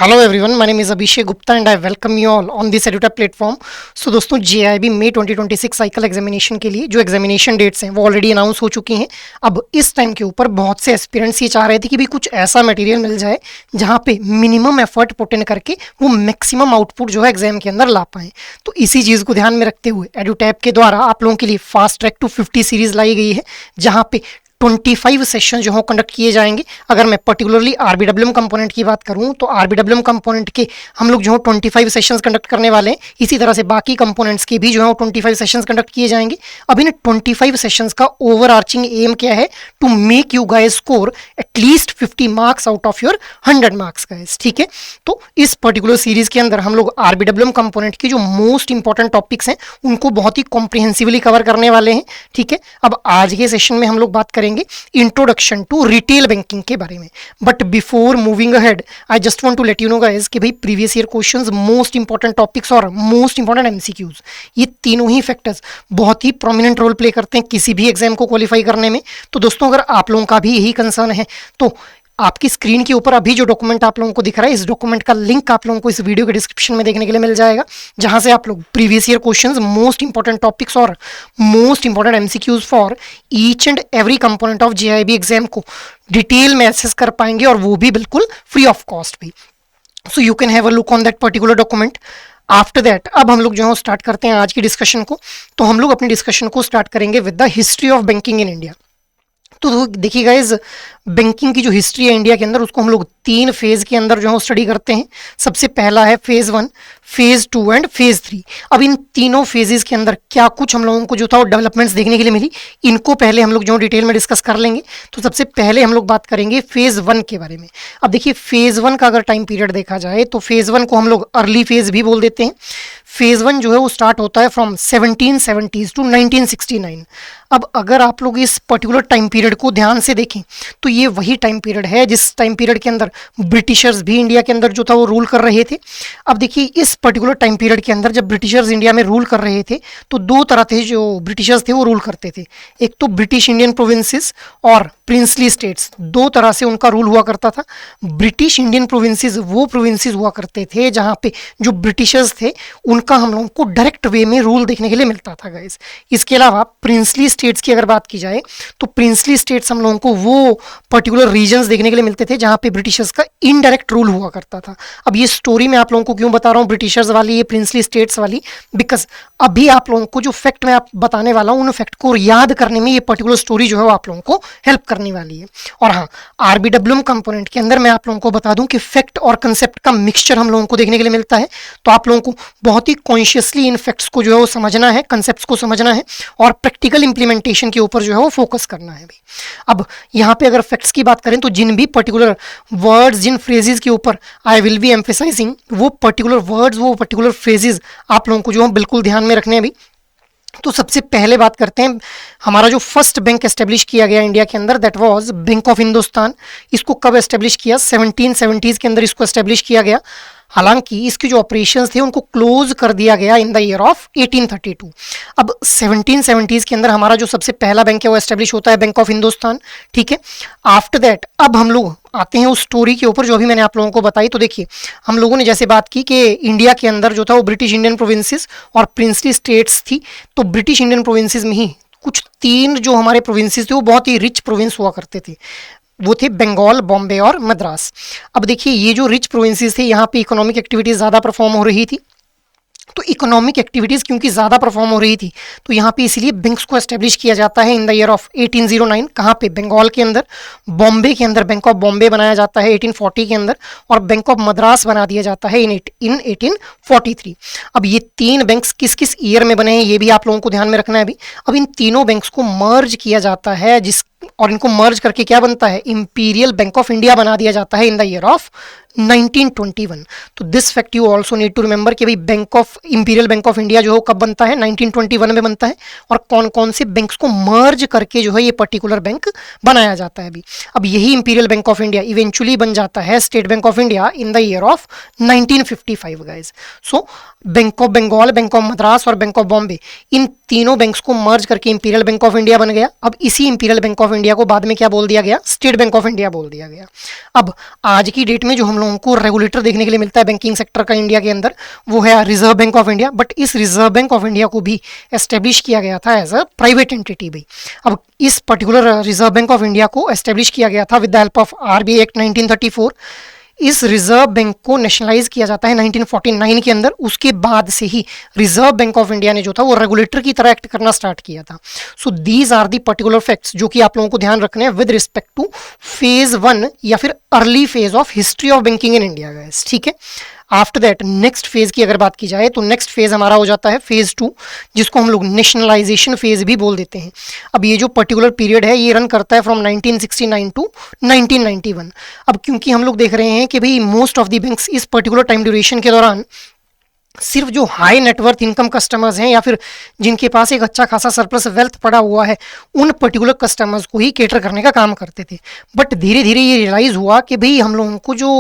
Hello everyone, my name is Abhishek Gupta and I welcome you all on this edutech platform. So दोस्तों, JAIIB मई 2026 cycle examination के लिए जो examination dates हैं वो already announce हो चुकी हैं। अब इस टाइम के ऊपर बहुत से एस्पिरेंट्स ये चाह रहे थे कि भी कुछ ऐसा मटेरियल मिल जाए जहाँ पे मिनिमम एफर्ट पुट इन करके वो मैक्सिमम आउटपुट जो है एग्जाम के अंदर ला पाएँ। तो इसी चीज़ को ध्यान में रखते हुए एडुटैप के द्वारा आप लोगों के लिए फास्ट ट्रैक टू 50 सीरीज लाई गई है, जहाँ पे 25 सेशन जो हो कंडक्ट किए जाएंगे। अगर मैं पर्टिकुलरली आरबीडब्ल्यूएम कंपोनेंट की बात करूं तो आरबीडब्ल्यूएम कंपोनेंट के हम लोग जो 25 सेशंस कंडक्ट करने वाले हैं। इसी तरह से बाकी कंपोनेंट्स के भी जो है 25 सेशंस कंडक्ट किए जाएंगे। अब इन 25 सेशंस का ओवर आर्चिंग एम क्या है? To make you guys score at least 50 marks out of your 100 marks guys. ठीक है, तो इस पर्टिकुलर सीरीज के अंदर हम लोग आरबीडब्ल्यूएम कंपोनेंट के जो मोस्ट इंपॉर्टेंट टॉपिक्स हैं उनको बहुत ही कॉम्प्रिहेंसिवली कवर करने वाले हैं। ठीक है, अब आज के सेशन में हम लोग बात करेंगे इंट्रोडक्शन टू रिटेल बैंकिंग के बारे में। But before moving ahead, I just want to let you know guys कि भाई previous year questions, most important topics और मोस्ट इंपॉर्टेंट एमसीक्यूज, ये तीनों ही फैक्टर्स बहुत ही प्रोमिनेंट रोल प्ले करते हैं किसी भी एग्जाम को क्वालिफाई करने में। तो दोस्तों, अगर आप लोगों का भी यही कंसर्न है तो आपकी स्क्रीन के ऊपर अभी जो डॉक्यूमेंट आप लोगों को दिख रहा है, इस डॉक्यूमेंट का लिंक आप लोगों को इस वीडियो के डिस्क्रिप्शन में देखने के लिए मिल जाएगा, जहां से आप लोग previous year questions, most important topics और most important MCQs for each and every component of JAIIB exam को डिटेल में एक्सेस कर पाएंगे, और वो भी बिल्कुल फ्री ऑफ कॉस्ट भी। So you can have a look on that particular document. After that अब हम लोग जो है स्टार्ट करते हैं आज की डिस्कशन को। तो हम लोग अपनी डिस्कशन को स्टार्ट करेंगे with the history of banking in India. तो देखिए गाइज, बैंकिंग की जो हिस्ट्री है इंडिया के अंदर, उसको हम लोग 3 फेज के अंदर जो है स्टडी करते हैं। सबसे पहला है फेज 1, फेज 2 एंड फेज 3। अब इन तीनों फेजेस के अंदर क्या कुछ हम लोगों को जो था वो डेवलपमेंट्स देखने के लिए मिली, इनको पहले हम लोग जो डिटेल में डिस्कस कर लेंगे। तो सबसे पहले हम लोग बात करेंगे फेज 1 के बारे में। अब देखिए, फेज 1 का अगर टाइम पीरियड देखा जाए तो फेज 1 को हम लोग अर्ली फेज भी बोल देते हैं। फेज 1 जो है वो स्टार्ट होता है फ्रॉम 1770s टू 1969। अब अगर आप लोग इस पर्टिकुलर टाइम पीरियड को ध्यान से देखें तो ये वही टाइम पीरियड है जिस टाइम पीरियड के अंदर ब्रिटिशर्स भी इंडिया के अंदर जो था वो रूल कर रहे थे। अब देखिए, इस पर्टिकुलर टाइम पीरियड के अंदर जब ब्रिटिशर्स इंडिया में रूल कर रहे थे तो 2 तरह थे जो ब्रिटिशर्स थे वो रूल करते थे। एक तो ब्रिटिश इंडियन प्रोविंसेस और प्रिंसली स्टेट्स, 2 तरह से उनका रूल हुआ करता था। ब्रिटिश इंडियन प्रोविंसेस वो प्रोविंसेस हुआ करते थे जहाँ पे जो ब्रिटिशर्स थे उनका हम लोगों को डायरेक्ट वे में रूल देखने के लिए मिलता था गाइस। इसके अलावा प्रिंसली स्टेट्स की अगर बात की जाए तो प्रिंसली स्टेट्स हम लोगों को वो पर्टिकुलर रीजन्स देखने के लिए मिलते थे जहाँ पे ब्रिटिशर्स का इनडायरेक्ट रूल हुआ करता था। अब ये स्टोरी मैं आप लोगों को क्यों बता रहा हूँ ब्रिटिशर्स वाली, ये प्रिंसली स्टेट्स वाली, बिकॉज अभी आप लोगों को जो फैक्ट मैं आप बताने वाला हूँ उन फैक्ट को याद करने में ये पर्टिकुलर स्टोरी जो है वो आप लोगों को हेल्प करने वाली है। और हाँ, आरबीडब्ल्यूएम कंपोनेंट के अंदर मैं आप लोगों को बता दूं कि फैक्ट और कंसेप्ट का मिक्सचर हम लोगों को देखने के लिए मिलता है। तो आप लोगों को बहुत ही कॉन्शियसली इन फैक्ट्स को जो है वो समझना है, कंसेप्ट्स को समझना है और प्रैक्टिकल इंप्लीमेंटेशन के ऊपर जो है वो फोकस करना है भी। अब यहाँ पे अगर फैक्ट्स की बात करें तो जिन भी पर्टिकुलर वर्ड्स, जिन फ्रेजेस के ऊपर आई विल बी एम्फेसाइजिंग, वो पर्टिकुलर वर्ड्स, वो पर्टिकुलर फ्रेजेस आप लोगों को जो है बिल्कुल ध्यान में रखने हैं भी। तो सबसे पहले बात करते हैं, हमारा जो फर्स्ट बैंक एस्टेब्लिश किया गया इंडिया के अंदर, that was bank of Hindustan. इसको कब एस्टेब्लिश किया? 1770s के अंदर इसको एस्टेब्लिश किया गया। हालांकि इसके जो ऑपरेशंस थे उनको क्लोज कर दिया गया इन द ईयर ऑफ 1832। अब 1770s के अंदर हमारा जो सबसे पहला बैंक है वो एस्टेब्लिश होता है बैंक ऑफ हिंदुस्तान। ठीक है, आफ्टर दैट अब हम लोग आते हैं उस स्टोरी के ऊपर जो अभी मैंने आप लोगों को बताई। तो देखिए, हम लोगों ने जैसे बात की कि इंडिया के अंदर जो था वो ब्रिटिश इंडियन प्रोविंसेस और प्रिंसली स्टेट्स थी। तो ब्रिटिश इंडियन प्रोविंसेस में ही कुछ 3 जो हमारे प्रोविंसेस थे वो बहुत ही रिच प्रोविंस हुआ करते थे, वो थे बंगाल, बॉम्बे और मद्रास। अब देखिए, ये जो रिच प्रोविंसेस थे यहाँ पे इकोनॉमिक एक्टिविटीज ज़्यादा परफॉर्म हो रही थी। तो इकोनॉमिक एक्टिविटीज़ क्योंकि ज़्यादा परफॉर्म हो रही थी तो यहाँ पे इसीलिए बैंक्स को एस्टेब्लिश किया जाता है इन द ईयर ऑफ 1809। कहाँ पे? बंगाल के अंदर, बॉम्बे के अंदर बैंक ऑफ बॉम्बे बनाया जाता है 1840 के अंदर, और बैंक ऑफ मद्रास बना दिया जाता है इन 1843। अब ये 3 बैंक्स किस किस ईयर में बने हैं ये भी आप लोगों को ध्यान में रखना है अभी। अब इन तीनों बैंक्स को मर्ज किया जाता है, और इनको मर्ज करके क्या बनता है? इंपीरियल बैंक ऑफ इंडिया बना दिया जाता है इन द ईयर ऑफ 1921। तो this fact you also need to remember कि भाई इंपीरियल बैंक ऑफ इंडिया जो है कब बनता है? 1921 में बनता है। और कौन कौन से बैंक्स को मर्ज करके जो है ये पर्टिकुलर बैंक बनाया जाता है अभी। अब यही Imperial Bank of India eventually बन जाता है State Bank of India in the year of 1955 guys. So Bank of Bengal, Bank of Madras और बैंक ऑफ बॉम्बे, इन तीनों बैंक्स को मर्ज करके इंपीरियल बैंक ऑफ इंडिया बन गया। अब इसी imperial Bank of of India को बाद में क्या बोल दिया गया, स्टेट बैंक ऑफ इंडिया बोल दिया गया। अब आज की डेट में जो हम लोगों को रेगुलेटर देखने के लिए मिलता है बैंकिंग सेक्टर का इंडिया के अंदर, वो है reserve Bank of India. But इस रिजर्व बैंक ऑफ इंडिया को भी एस्टेब्लिश किया गया था एज अ प्राइवेट एंटिटी भी। अब इस particular reserve Bank of India को एस्टेब्लिश किया गया था with the help of RBI act 1934। इस रिजर्व बैंक को नेशनलाइज किया जाता है 1949 के अंदर। उसके बाद से ही रिजर्व बैंक ऑफ इंडिया ने जो था वो रेगुलेटर की तरह एक्ट करना स्टार्ट किया था। So these are the particular facts जो कि आप लोगों को ध्यान रखने हैं विद रिस्पेक्ट टू फेज 1 या फिर early phase of history of banking in India guys, ठीक है। आफ्टर दैट नेक्स्ट फेज की अगर बात की जाए तो नेक्स्ट फेज हमारा हो जाता है फेज 2, जिसको हम लोग नेशनलाइजेशन फेज भी बोल देते हैं। अब ये जो पर्टिकुलर पीरियड है ये रन करता है फ्रॉम 1969 टू 1991। अब क्योंकि हम लोग देख रहे हैं कि भाई मोस्ट ऑफ द बैंक्स इस पर्टिकुलर टाइम ड्यूरेशन के दौरान सिर्फ जो हाई नेटवर्थ इनकम कस्टमर्स हैं या फिर जिनके पास एक अच्छा खासा सरप्लस वेल्थ पड़ा हुआ है, उन पर्टिकुलर कस्टमर्स को ही केटर करने का काम करते थे। बट धीरे धीरे ये रियलाइज़ हुआ कि भाई हम लोगों को जो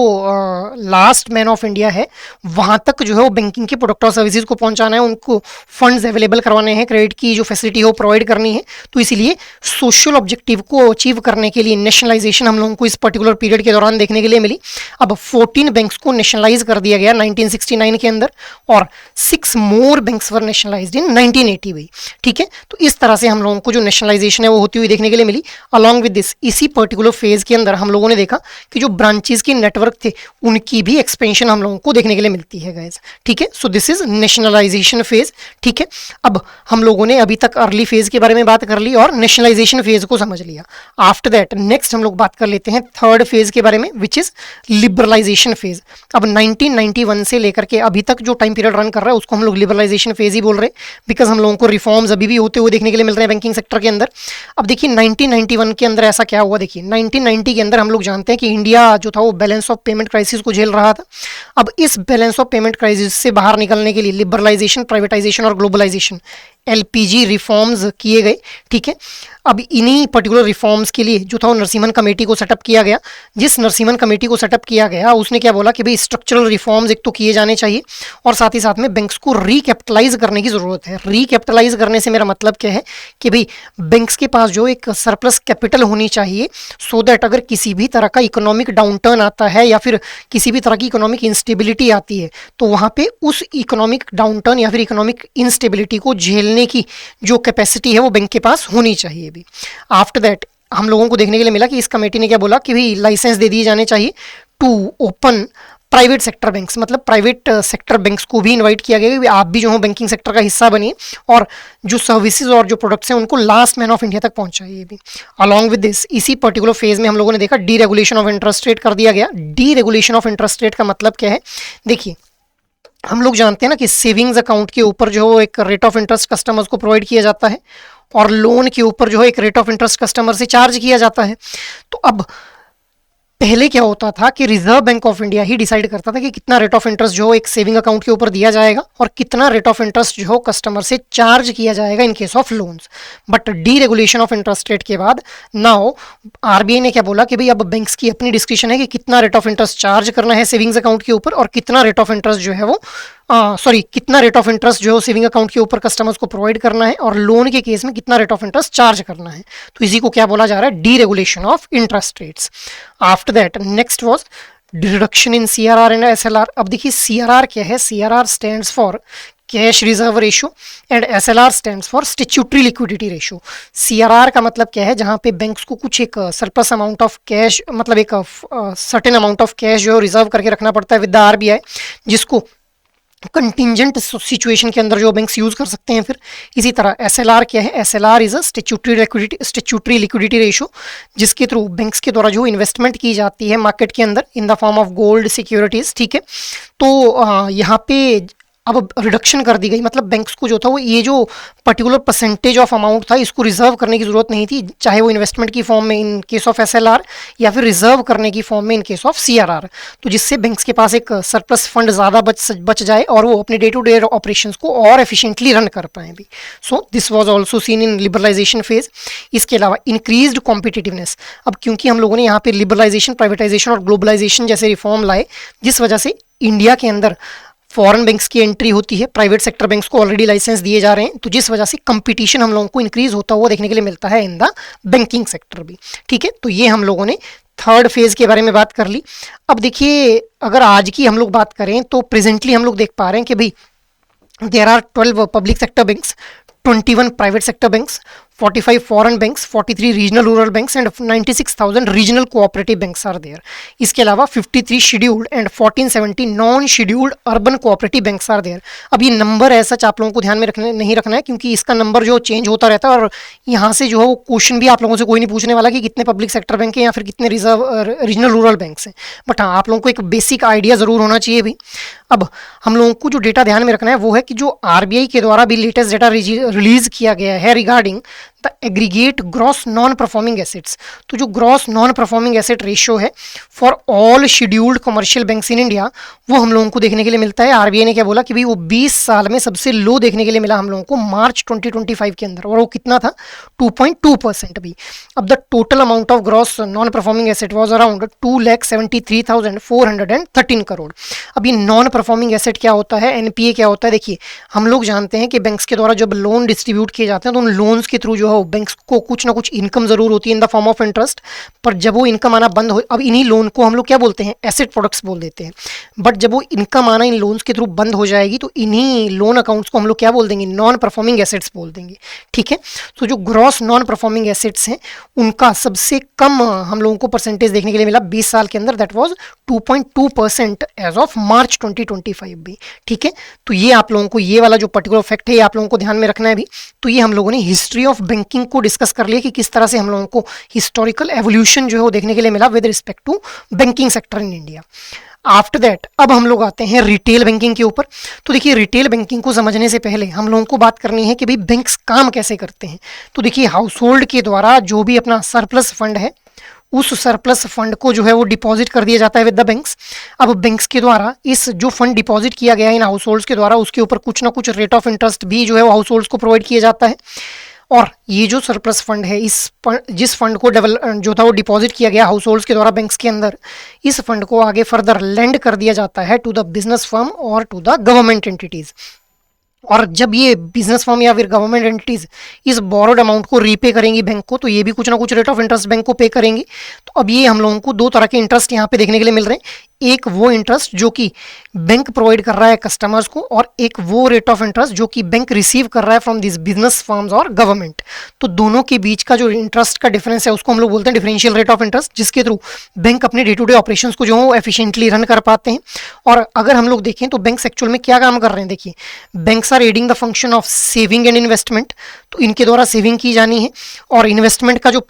लास्ट मैन ऑफ इंडिया है वहाँ तक जो है वो बैंकिंग के प्रोडक्ट और सर्विसेज को पहुँचाना है, उनको फंड्स अवेलेबल करवाने हैं, क्रेडिट की जो फैसिलिटी है वो प्रोवाइड करनी है। तो इसीलिए सोशल ऑब्जेक्टिव को अचीव करने के लिए नेशनलाइजेशन हम लोगों को इस पर्टिकुलर पीरियड के दौरान देखने के लिए मिली। अब 14 बैंक्स को नेशनलाइज कर दिया गया 1969 के अंदर और 6 मोर बैंक्स वर नेशनलाइज्ड इन 1980 भी, ठीक है। तो इस तरह से हम लोगों को जो नेशनलाइजेशन है वो होती हुई देखने के लिए मिली। अलॉन्ग विद दिस इसी पर्टिकुलर फेज के अंदर हम लोगों ने देखा कि जो ब्रांचेस के नेटवर्क थे उनकी भी एक्सपेंशन हम लोगों को देखने के लिए मिलती है गाइस, ठीक है। So this is nationalisation phase, ठीक है। अब हम लोगों ने अभी तक अर्ली फेज के बारे में बात कर ली और नेशनलाइजेशन फेज को समझ लिया। आफ्टर दैट नेक्स्ट हम लोग बात कर लेते हैं थर्ड फेज के बारे में, विच इज लिबरलाइजेशन फेज। अब 1991 से लेकर के अभी तक जो टाइम पीरियड रन कर रहा है उसको हम लोग लिबरलाइजेशन फेज ही बोल रहे हैं, बिकॉज हम लोगों को रिफॉर्म्स अभी भी होते हुए देखने के लिए मिल रहे हैं बैंकिंग सेक्टर के अंदर। अब देखिए 1991 के अंदर ऐसा क्या हुआ, देखिए 1990 के अंदर हम लोग जानते हैं कि इंडिया जो था वो बैलेंस ऑफ पेमेंट क्राइसिस को झेल रहा था। अब इस बैलेंस ऑफ पेमेंट क्राइसिस से बाहर निकलने के लिए लिबरलाइजेशन, प्राइवेटाइजेशन और ग्लोबलाइजेशन LPG रिफॉर्म्स किए गए, ठीक है। अब इन्हीं पर्टिकुलर रिफॉर्म्स के लिए जो था वो नरसिम्हन कमेटी को सेटअप किया गया। जिस नरसिम्हन कमेटी को सेटअप किया गया उसने क्या बोला कि भाई स्ट्रक्चरल रिफॉर्म्स एक तो किए जाने चाहिए और साथ ही साथ में बैंक्स को रिकैपिटलाइज करने की ज़रूरत है। रिकैपिटलाइज करने से मेरा मतलब क्या है कि भाई बैंक्स के पास जो एक सरप्लस कैपिटल होनी चाहिए, सो दैट अगर किसी भी तरह का इकोनॉमिक डाउनटर्न आता है या फिर किसी भी तरह की इकोनॉमिक इंस्टेबिलिटी आती है तो वहाँ पे उस इकोनॉमिक डाउनटर्न या फिर इकोनॉमिक इंस्टेबिलिटी को झेलने की जो कैपेसिटी है वो बैंक के पास होनी चाहिए भी। आफ्टर दैट हम लोगों को देखने के लिए मिला कि इस कमेटी ने क्या बोला कि भाई लाइसेंस दे दिए जाने चाहिए to open private sector banks, मतलब प्राइवेट सेक्टर बैंक्स को भी इनवाइट किया गया कि आप भी जो हो बैंकिंग सेक्टर का हिस्सा बनिए और जो सर्विसेज और जो प्रोडक्ट्स हैं उनको लास्ट मैन ऑफ इंडिया तक पहुंचाइए भी। अलॉन्ग विद दिस इसी पर्टिकुलर फेज में हम लोगों ने देखा D regulation of interest rate कर दिया गया। D regulation of interest rate का मतलब क्या है, देखिए हम लोग जानते हैं ना कि सेविंग्स अकाउंट के ऊपर जो एक रेट ऑफ इंटरेस्ट कस्टमर्स को प्रोवाइड किया जाता है और लोन के ऊपर जो है एक रेट ऑफ इंटरेस्ट कस्टमर से चार्ज किया जाता है। तो अब पहले क्या होता था कि reserve Bank of India he decide करता था कि कितना रेट ऑफ इंटरेस्ट जो एक सेविंग अकाउंट के ऊपर दिया जाएगा और कितना रेट ऑफ इंटरेस्ट जो कस्टमर से चार्ज किया जाएगा इन case of loans. But D regulation of interest rate के बाद नाउ आरबीआई ने क्या बोला कि भाई अब बैंक्स की अपनी डिस्क्रिप्शन है कि कितना रेट ऑफ इंटरेस्ट चार्ज करना है सेविंग्स अकाउंट के ऊपर और कितना रेट ऑफ इंटरेस्ट जो है वो कितना रेट ऑफ इंटरेस्ट जो सेविंग अकाउंट के ऊपर कस्टमर्स को प्रोवाइड करना है और लोन के केस में कितना रेट ऑफ इंटरेस्ट चार्ज करना है। तो इसी को क्या बोला जा रहा है, D regulation of interest rates. After that next was reduction in CRR and SLR। अब देखिए CRR क्या है, CRR stands for cash reserve ratio and SLR stands for statutory liquidity ratio. CRR का मतलब क्या है, जहाँ पे बैंक्स को कुछ एक सरप्लस अमाउंट ऑफ कैश, मतलब एक सर्टेन अमाउंट ऑफ कैश जो रिजर्व करके रखना पड़ता है विद द RBI, जिसको कंटिजेंट सिचुएशन के अंदर जो बैंक्स यूज कर सकते हैं। फिर इसी तरह SLR क्या है, SLR is a statutory liquidity ratio, जिसके थ्रू बैंक्स के द्वारा जो इन्वेस्टमेंट की जाती है मार्केट के अंदर in the form of gold securities, ठीक है। तो यहाँ पे अब रिडक्शन कर दी गई, मतलब बैंक्स को जो था वो ये जो पर्टिकुलर परसेंटेज ऑफ अमाउंट था इसको रिजर्व करने की ज़रूरत नहीं थी, चाहे वो इन्वेस्टमेंट की फॉर्म में इन केस ऑफ SLR या फिर रिजर्व करने की फॉर्म में इन केस ऑफ CRR। तो जिससे बैंक्स के पास एक सरप्लस फंड ज़्यादा बच जाए और वो अपने डे टू डे ऑपरेशंस को और एफिशिएंटली रन कर पाएँ भी। So this was also seen in liberalisation phase. इसके अलावा इंक्रीज्ड कॉम्पिटिटिवनेस। अब क्योंकि हम लोगों ने यहाँ पे लिबरलाइजेशन, प्राइवेटाइजेशन और ग्लोबलाइजेशन जैसे रिफॉर्म लाए, जिस वजह से इंडिया के अंदर फॉरेन बैंक्स की एंट्री होती है, प्राइवेट सेक्टर बैंक्स को ऑलरेडी लाइसेंस दिए जा रहे हैं, तो जिस वजह से कंपटीशन हम लोगों को इंक्रीज होता हुआ देखने के लिए मिलता है इन द बैंकिंग सेक्टर भी। ठीक है, तो ये हम लोगों ने थर्ड फेज के बारे में बात कर ली। अब देखिए अगर आज की हम लोग बात करें तो प्रेजेंटली हम लोग देख पा रहे हैं कि भाई there are 12 public sector banks, 21 private sector banks, 45 foreign banks, 43 regional rural banks and 96,000 regional cooperative banks are there. इसके अलावा 53 scheduled and 1470 non scheduled urban cooperative banks are there. अब ये नंबर ऐसा आप लोगों को ध्यान में नहीं रखना है, क्योंकि इसका नंबर जो चेंज होता रहता है और यहाँ से जो है वो क्वेश्चन भी आप लोगों से कोई नहीं पूछने वाला कि कितने पब्लिक सेक्टर बैंक हैं या फिर कितने रीजनल रूरल बैंक्स हैं, बट हाँ आप लोगों को एक बेसिक आइडिया ज़रूर होना चाहिए भी। अब हम लोगों को जो डेटा ध्यान में रखना है वो है कि जो आरबीआई के द्वारा भी लेटेस्ट डेटा रिलीज किया गया है regarding the aggregate gross non performing assets, तो जो gross non performing asset ratio है for all scheduled commercial banks in India, वो हम लोगों को देखने के लिए मिलता है। आरबीआई ने क्या बोला कि भाई वो 20 साल में सबसे लो देखने के लिए मिला हम लोगों को मार्च 2025 के अंदर, और वो कितना था 2.2% भी। अब the total amount of gross non performing asset was around 2,73,413 crore. अब ये नॉन परफॉर्मिंग एसेट क्या होता है, एनपीए क्या होता है? देखिए हम लोग जानते हैं कि बैंक्स के द्वारा जब लोन डिस्ट्रीब्यूट किए जाते हैं तो उन लोन्स के थ्रू जो है बैंक्स को कुछ ना कुछ इनकम जरूर होती है in the form of interest, पर जब वो इनकम आना बंद हो, अब इन्हीं लोन को हम लोग क्या बोलते हैं, एसेट प्रोडक्ट्स बोल देते हैं, बट जब वो इनकम आना इन लोन्स के थ्रू बंद हो जाएगी तो इन्हीं लोन अकाउंट्स को हम लोग क्या बोल देंगे, नॉन परफॉर्मिंग एसेट्स बोल देंगे। ठीक है, तो जो ग्रॉस नॉन परफॉर्मिंग एसेट्स हैं उनका सबसे कम हम लोगों को परसेंटेज देखने के लिए मिला 20 साल के अंदर, that was 2.2% as of March 2025 भी। ठीक है, तो ये आप लोगों को ये वाला जो पर्टिकुलर फैक्ट है ये आप लोगों को ध्यान में रखना है भी। तो ये हम लोगों ने हिस्ट्री ऑफ बैंकिंग को डिस्कस कर लिया कि किस तरह से हम लोगों को हिस्टोरिकल एवोल्यूशन जो है वो देखने के लिए मिला with respect to banking sector in India. After that अब हम लोग आते हैं रिटेल बैंकिंग के ऊपर। तो देखिए रिटेल बैंकिंग को समझने से पहले हम लोगों को बात करनी है कि भाई बैंक्स काम कैसे करते हैं। तो देखिए हाउस होल्ड के द्वारा जो भी अपना सरप्लस फंड है उस सरप्लस फंड को जो है वो डिपॉजिट कर दिया जाता है विद द बैंक्स। अब बैंक्स के द्वारा इस जो फंड डिपॉजिट किया गया है इन हाउस होल्ड्स के द्वारा उसके ऊपर कुछ ना कुछ रेट ऑफ इंटरेस्ट भी जो है वो हाउस होल्ड्स को प्रोवाइड किया जाता है। और ये जो सरप्लस फंड है जिस फंड को जो था वो डिपॉजिट किया गया हाउस होल्ड्स के द्वारा बैंक्स के अंदर, इस फंड को आगे फर्दर लेंड कर दिया जाता है टू द बिजनेस फर्म और टू द गवर्नमेंट एंटिटीज। और जब ये बिजनेस फर्म या फिर गवर्नमेंट एंटिटीज इस बोरोड अमाउंट को रीपे करेंगी बैंक को, तो ये भी कुछ ना कुछ रेट ऑफ इंटरेस्ट बैंक को पे करेंगी। तो अब ये हम लोगों को दो तरह के इंटरेस्ट यहाँ पे देखने के लिए मिल रहे हैं, एक वो इंटरेस्ट जो कि बैंक प्रोवाइड कर रहा है कस्टमर्स को, और एक वो रेट ऑफ इंटरेस्ट जो कि बैंक रिसीव कर रहा है फ्रॉम दिस बिजनेस फर्म्स और गवर्नमेंट। तो दोनों के बीच का जो इंटरेस्ट का डिफरेंस है उसको हम लोग बोलते हैं डिफरेंशियल रेट ऑफ इंटरेस्ट, जिसके थ्रू बैंक अपने डे टू डे ऑपरेशंस को जो है एफिशिएंटली रन कर पाते हैं। और अगर हम लोग देखें तो बैंक्स एक्चुअल में क्या काम कर रहे हैं, देखिए banks are adding the function of saving and investment, तो इनके द्वारा सेविंग की जानी है और इन्वेस्टमेंट का जो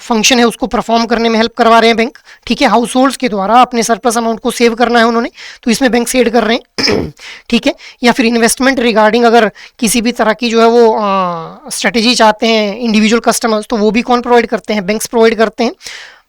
फंक्शन है उसको परफॉर्म करने में हेल्प करवा रहे हैं बैंक। ठीक है, हाउस होल्ड्स के द्वारा अपने सरप्लस अमाउंट को सेव करना है उन्होंने, तो इसमें बैंक से एड कर रहे हैं। ठीक है, या फिर इन्वेस्टमेंट रिगार्डिंग अगर किसी भी तरह की जो है वो स्ट्रेटेजी चाहते हैं इंडिविजुअल कस्टमर्स, तो वो भी कौन प्रोवाइड करते हैं, बैंक्स प्रोवाइड करते हैं।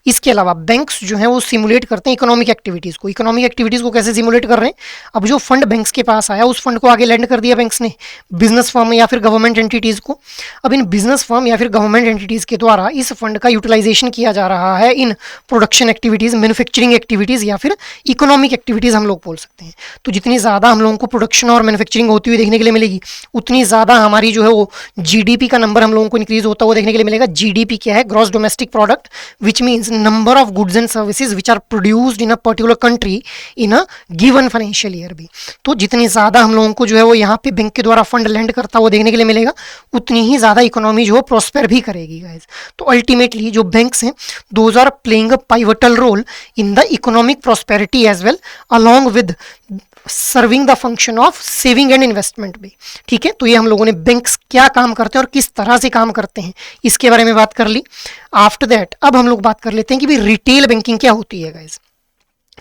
इसके अलावा बैंक्स जो हैं वो सिमुलेट करते हैं इकोनॉमिक एक्टिविटीज़ को। इकोनॉमिक एक्टिविटीज़ को कैसे सिमुलेट कर रहे हैं, अब जो फंड बैंक्स के पास आया उस फंड को आगे लैंड कर दिया बैंक्स ने बिजनेस फर्म या फिर गवर्नमेंट एंटिटीज़ को। अब इन बिजनेस फर्म या फिर गवर्नमेंट एंटिटीज़ के द्वारा इस फंड का यूटिलाइजेशन किया जा रहा है in production activities, manufacturing activities या फिर इकोनॉमिक एक्टिविटीज़ हम लोग बोल सकते हैं। तो जितनी ज़्यादा हम लोगों को प्रोडक्शन और मैन्युफैक्चरिंग होती हुई देखने के लिए मिलेगी उतनी ज़्यादा हमारी जो है वो जीडीपी का नंबर हम लोगों को इंक्रीज होता हुआ देखने के लिए मिलेगा। जीडीपी क्या है, gross domestic product, which means number of goods and services which are produced in a particular country in a given financial year भी। तो जितनी ज़्यादा हम लोगों को जो है वो यहाँ पे बैंक के द्वारा फंड लैंड करता हुआ देखने के लिए मिलेगा उतनी ही ज़्यादा इकोनॉमी जो है प्रॉस्पर भी करेगी गाइस। तो अल्टीमेटली जो बैंक्स हैं those are playing a pivotal role in the economic prosperity as well along with serving the function of saving and investment भी। ठीक है, तो ये हम लोगों ने बैंक्स क्या काम करते हैं और किस तरह से काम करते हैं इसके बारे में बात कर ली। आफ्टर दैट अब हम लोग बात कर लेते हैं कि भाई रिटेल बैंकिंग क्या होती है गाइस।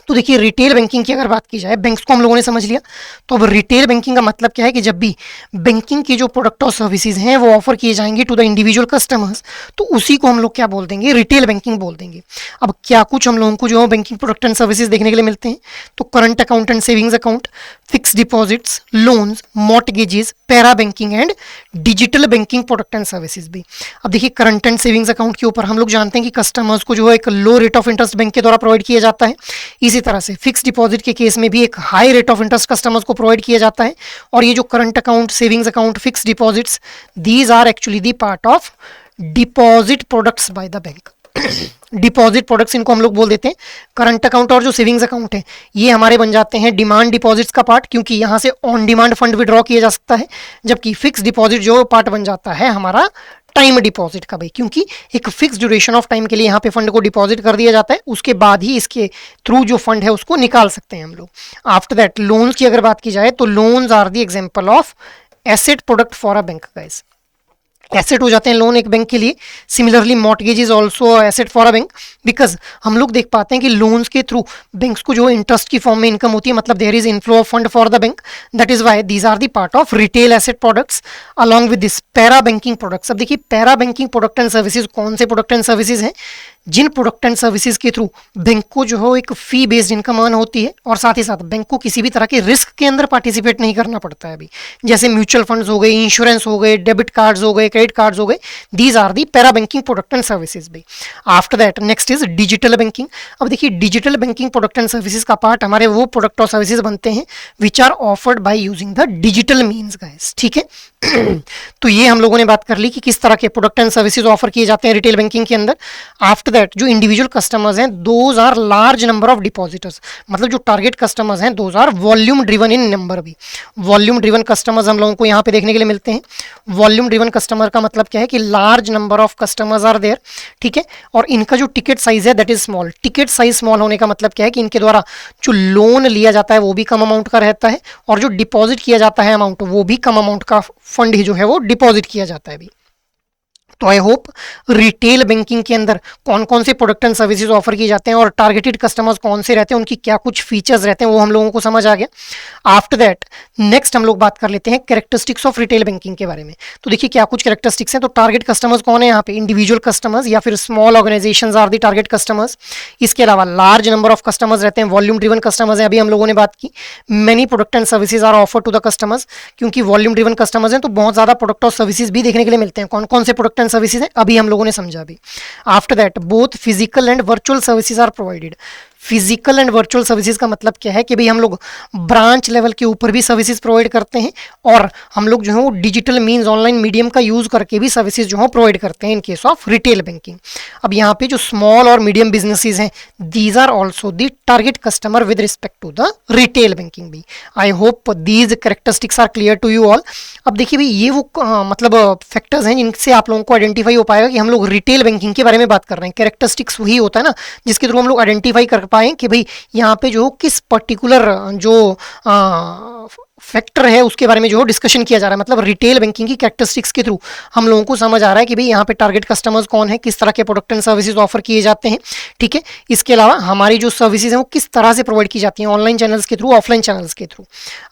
तो देखिए रिटेल बैंकिंग की अगर बात की जाए, बैंक्स को हम लोगों ने समझ लिया, तो अब रिटेल बैंकिंग का मतलब क्या है कि जब भी बैंकिंग की जो प्रोडक्ट और सर्विसेज हैं वो ऑफर किए जाएंगे टू द इंडिविजुअल कस्टमर्स, तो उसी को हम लोग क्या बोल देंगे, रिटेल बैंकिंग बोल देंगे। अब क्या कुछ हम लोगों को जो बैंकिंग प्रोडक्ट एंड सर्विसेज देखने के लिए मिलते हैं, तो current account and savings account, fix deposits, loans, mortgages, para banking and digital banking product and services भी। अब देखिए करंट एंड सेविंग्स अकाउंट के ऊपर हम लोग जानते हैं कि कस्टमर्स को जो है एक लो रेट ऑफ इंटरेस्ट बैंक के द्वारा प्रोवाइड किया जाता है। इसी तरह से फिक्स डिपॉजिट के केस में भी एक high rate of interest customers को प्रोवाइड किया जाता है। और ये जो current account, savings account, fix deposits, these are actually the part of deposit products by the bank. Deposit products इनको हम लोग बोल देते हैं। करंट अकाउंट और जो सेविंग्स अकाउंट है ये हमारे बन जाते हैं डिमांड डिपॉजिट्स का पार्ट, क्योंकि यहाँ से ऑन डिमांड फंड विड्रॉ किया जा सकता है। जबकि फिक्स डिपॉजिट जो पार्ट बन जाता है हमारा टाइम डिपॉजिट का भाई, क्योंकि एक फिक्स ड्यूरेशन ऑफ टाइम के लिए यहाँ पे फंड को डिपॉजिट कर दिया जाता है, उसके बाद ही इसके थ्रू जो फंड है उसको निकाल सकते हैं हम लोग। आफ्टर दैट लोन्स की अगर बात की जाए तो loans are the example of asset product for a bank guys. Asset हो जाते हैं लोन एक बैंक के लिए। Similarly mortgage is also asset for a bank, because हम लोग देख पाते हैं कि लोन्स के थ्रू बैंक्स को जो इंटरेस्ट की फॉर्म में इनकम होती है, मतलब there is inflow of fund for the bank, that is why these are the part of retail asset products along with this para banking products. अब देखिए para banking product and services कौन से product and services हैं? जिन product and services के through bank को जो है एक फी बेस्ड इनकम अर्न होती है और साथ ही साथ बैंक को किसी भी तरह के रिस्क के अंदर पार्टिसिपेट नहीं करना पड़ता है अभी, जैसे म्यूचुअल फंड्स हो गए, इंश्योरेंस हो गए, डेबिट कार्ड्स हो गए, क्रेडिट कार्ड्स हो गए, these are the para banking product and services भी। After that next is digital banking. अब देखिए digital banking product and services का पार्ट हमारे वो प्रोडक्ट और सर्विसेज बनते हैं which are offered by using the digital means guys, ठीक है। तो ये हम लोगों ने बात कर ली कि किस तरह के प्रोडक्ट एंड सर्विसेज ऑफर किए जाते हैं रिटेल बैंकिंग के अंदर। आफ्टर दैट जो इंडिविजुअल कस्टमर्स हैं those are large number of depositors, मतलब जो टारगेट कस्टमर्स हैं those are volume driven in number भी। वॉल्यूम ड्रिवन कस्टमर्स हम लोगों को यहाँ पे देखने के लिए मिलते हैं। वॉल्यूम ड्रिवन कस्टमर का मतलब क्या है कि large number of customers are there, ठीक है। और इनका जो टिकट साइज है that is small. Ticket size small होने का मतलब क्या है कि इनके द्वारा जो लोन लिया जाता है वो भी कम अमाउंट का रहता है और जो डिपॉजिट किया जाता है अमाउंट वो भी कम अमाउंट का फंड ही जो है वो डिपॉजिट किया जाता है अभी। तो आई होप रिटेल बैंकिंग के अंदर कौन कौन से प्रोडक्ट एंड सर्विसेज ऑफर किए जाते हैं और टारगेटेड कस्टमर्स कौन से रहते हैं, उनकी क्या कुछ फीचर्स रहते हैं वो हम लोगों को समझ आ गया। आफ्टर दैट नेक्स्ट हम लोग बात कर लेते हैं कैरेक्टरिस्टिक्स ऑफ रिटेल बैंकिंग के बारे में। तो देखिए क्या कुछ कैरेक्टरिस्टिक्स हैं। तो टारगेट कस्टमर्स कौन है यहाँ पे? इंडिविजुअल कस्टमर्स या फिर small organisations are the target customers. इसके अलावा लार्ज नंबर ऑफ कस्टमर्स रहते हैं, वॉल्यूम ड्रिवन कस्टमर्स हैं, अभी हम लोगों ने बात की। Many product and services are offer to the customers, क्योंकि वॉल्यूम ड्रिवन कस्टमर्स हैं तो बहुत ज्यादा प्रोडक्ट और सर्विसेज भी देखने के लिए मिलते हैं। कौन कौन से प्रोडक्ट एंड सर्विसेज हैं अभी हम लोगों ने समझा भी। After that both physical and virtual services are provided. Physical and virtual services का मतलब क्या है कि भाई हम लोग ब्रांच लेवल के ऊपर भी सर्विसेज प्रोवाइड करते हैं और हम लोग जो है वो डिजिटल मींस ऑनलाइन मीडियम का यूज करके भी सर्विसेज जो है प्रोवाइड करते हैं in case of retail banking. अब यहाँ पे जो स्मॉल और मीडियम बिजनेसेस हैं these are also the target customer with respect to the retail banking भी। I hope these characteristics are clear to you all. अब देखिए भाई ये वो मतलब फैक्टर्स हैं जिनसे आप लोगों को आइडेंटिफाई हो पाएगा कि हम लोग रिटेल बैंकिंग के बारे में बात कर रहे हैं। कैरेक्टरिस्टिक्स वही होता है ना जिसके थ्रू हम लोग आइडेंटिफाई कर पाएं कि भाई यहाँ पे जो किस पर्टिकुलर जो फैक्टर है उसके बारे में जो डिस्कशन किया जा रहा है। मतलब रिटेल बैंकिंग की कैरेक्टरिस्टिक्स के थ्रू हम लोगों को समझ आ रहा है कि भाई यहाँ पे टारगेट कस्टमर्स कौन है, किस तरह के प्रोडक्ट एंड सर्विसेज ऑफर किए जाते हैं, ठीक है। इसके अलावा हमारी जो सर्विसेज हैं वो किस तरह से प्रोवाइड की जाती हैं, ऑनलाइन चैनल्स के थ्रू, ऑफलाइन चैनल्स के थ्रू।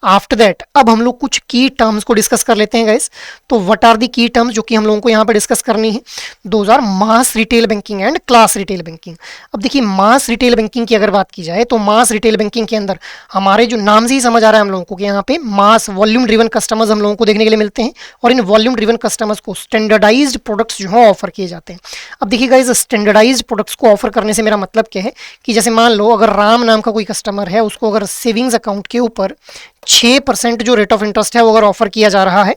आफ्टर दैट अब हम लोग कुछ की टर्म्स को डिस्कस कर लेते हैं गाइस। तो व्हाट आर दी की टर्म्स जो कि हम लोगों को यहाँ पे डिस्कस करनी है? Those are mass retail banking and class retail banking. अब देखिए मास रिटेल बैंकिंग की अगर बात की जाए तो मास रिटेल बैंकिंग के अंदर हमारे जो नाम से ही समझ आ रहा है हम लोगों को कि यहाँ पे मास वॉल्यूम ड्रिवन कस्टमर्स हम लोगों को देखने के लिए मिलते हैं और इन वॉल्यूम ड्रिवन कस्टमर्स को स्टैंडर्डाइज्ड प्रोडक्ट्स जो है ऑफर किए जाते हैं। अब देखिए गाइस स्टैंडर्डाइज्ड प्रोडक्ट्स को ऑफर करने से मेरा मतलब क्या है कि जैसे मान लो अगर राम नाम का कोई कस्टमर है उसको अगर सेविंग्स अकाउंट के ऊपर 6% जो रेट ऑफ इंटरेस्ट है वो अगर ऑफर किया जा रहा है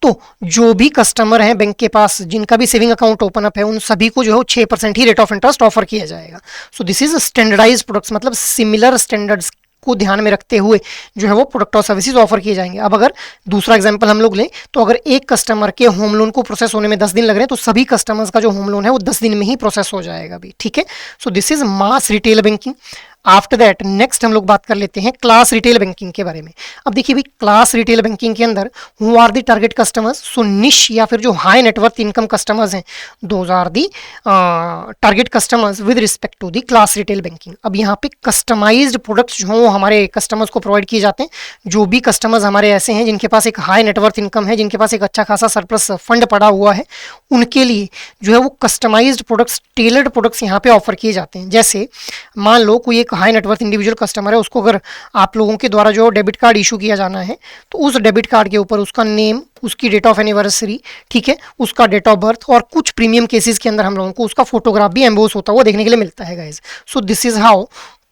तो जो भी कस्टमर है बैंक के पास जिनका भी सेविंग अकाउंट ओपन अप है उन सभी को जो है 6% ही रेट ऑफ इंटरेस्ट ऑफर किया जाएगा। So this is standardised products, मतलब सिमिलर स्टैंडर्ड्स को ध्यान में रखते हुए जो है वो प्रोडक्ट और सर्विसेज ऑफर किए जाएंगे। अब अगर दूसरा एग्जांपल हम लोग लें तो अगर एक कस्टमर के होम लोन को प्रोसेस होने में 10 दिन लग रहे हैं तो सभी कस्टमर्स का जो होम लोन है वो 10 दिन में ही प्रोसेस हो जाएगा भी, ठीक है। So this is mass retail banking. After that next हम लोग बात कर लेते हैं क्लास रिटेल बैंकिंग के बारे में। अब देखिए भाई क्लास रिटेल बैंकिंग के अंदर who are the target customers? So niche या फिर जो हाई नेटवर्थ इनकम कस्टमर्स हैं those are the target customers with respect to the class retail banking. अब यहाँ पे कस्टमाइज्ड प्रोडक्ट्स जो हमारे कस्टमर्स को प्रोवाइड किए जाते हैं। जो भी कस्टमर्स हमारे ऐसे हैं जिनके पास एक हाई नेटवर्थ इनकम है, जिनके पास एक अच्छा खासा सरप्लस फंड पड़ा हुआ है, उनके लिए जो है वो कस्टमाइज्ड प्रोडक्ट्स, टेलर्ड प्रोडक्ट्स यहाँ पे ऑफर किए जाते हैं। जैसे मान लो कोई एक हाई नेटवर्थ इंडिविजुअल कस्टमर है, उसको अगर आप लोगों के द्वारा जो डेबिट कार्ड इशू किया जाना है तो उस डेबिट कार्ड के ऊपर उसका नेम, उसकी डेट ऑफ एनिवर्सरी, ठीक है, उसका डेट ऑफ बर्थ और कुछ प्रीमियम केसेस के अंदर हम लोगों को उसका फोटोग्राफ भी एम्बोस होता हुआ देखने के लिए मिलता है guys. So this is how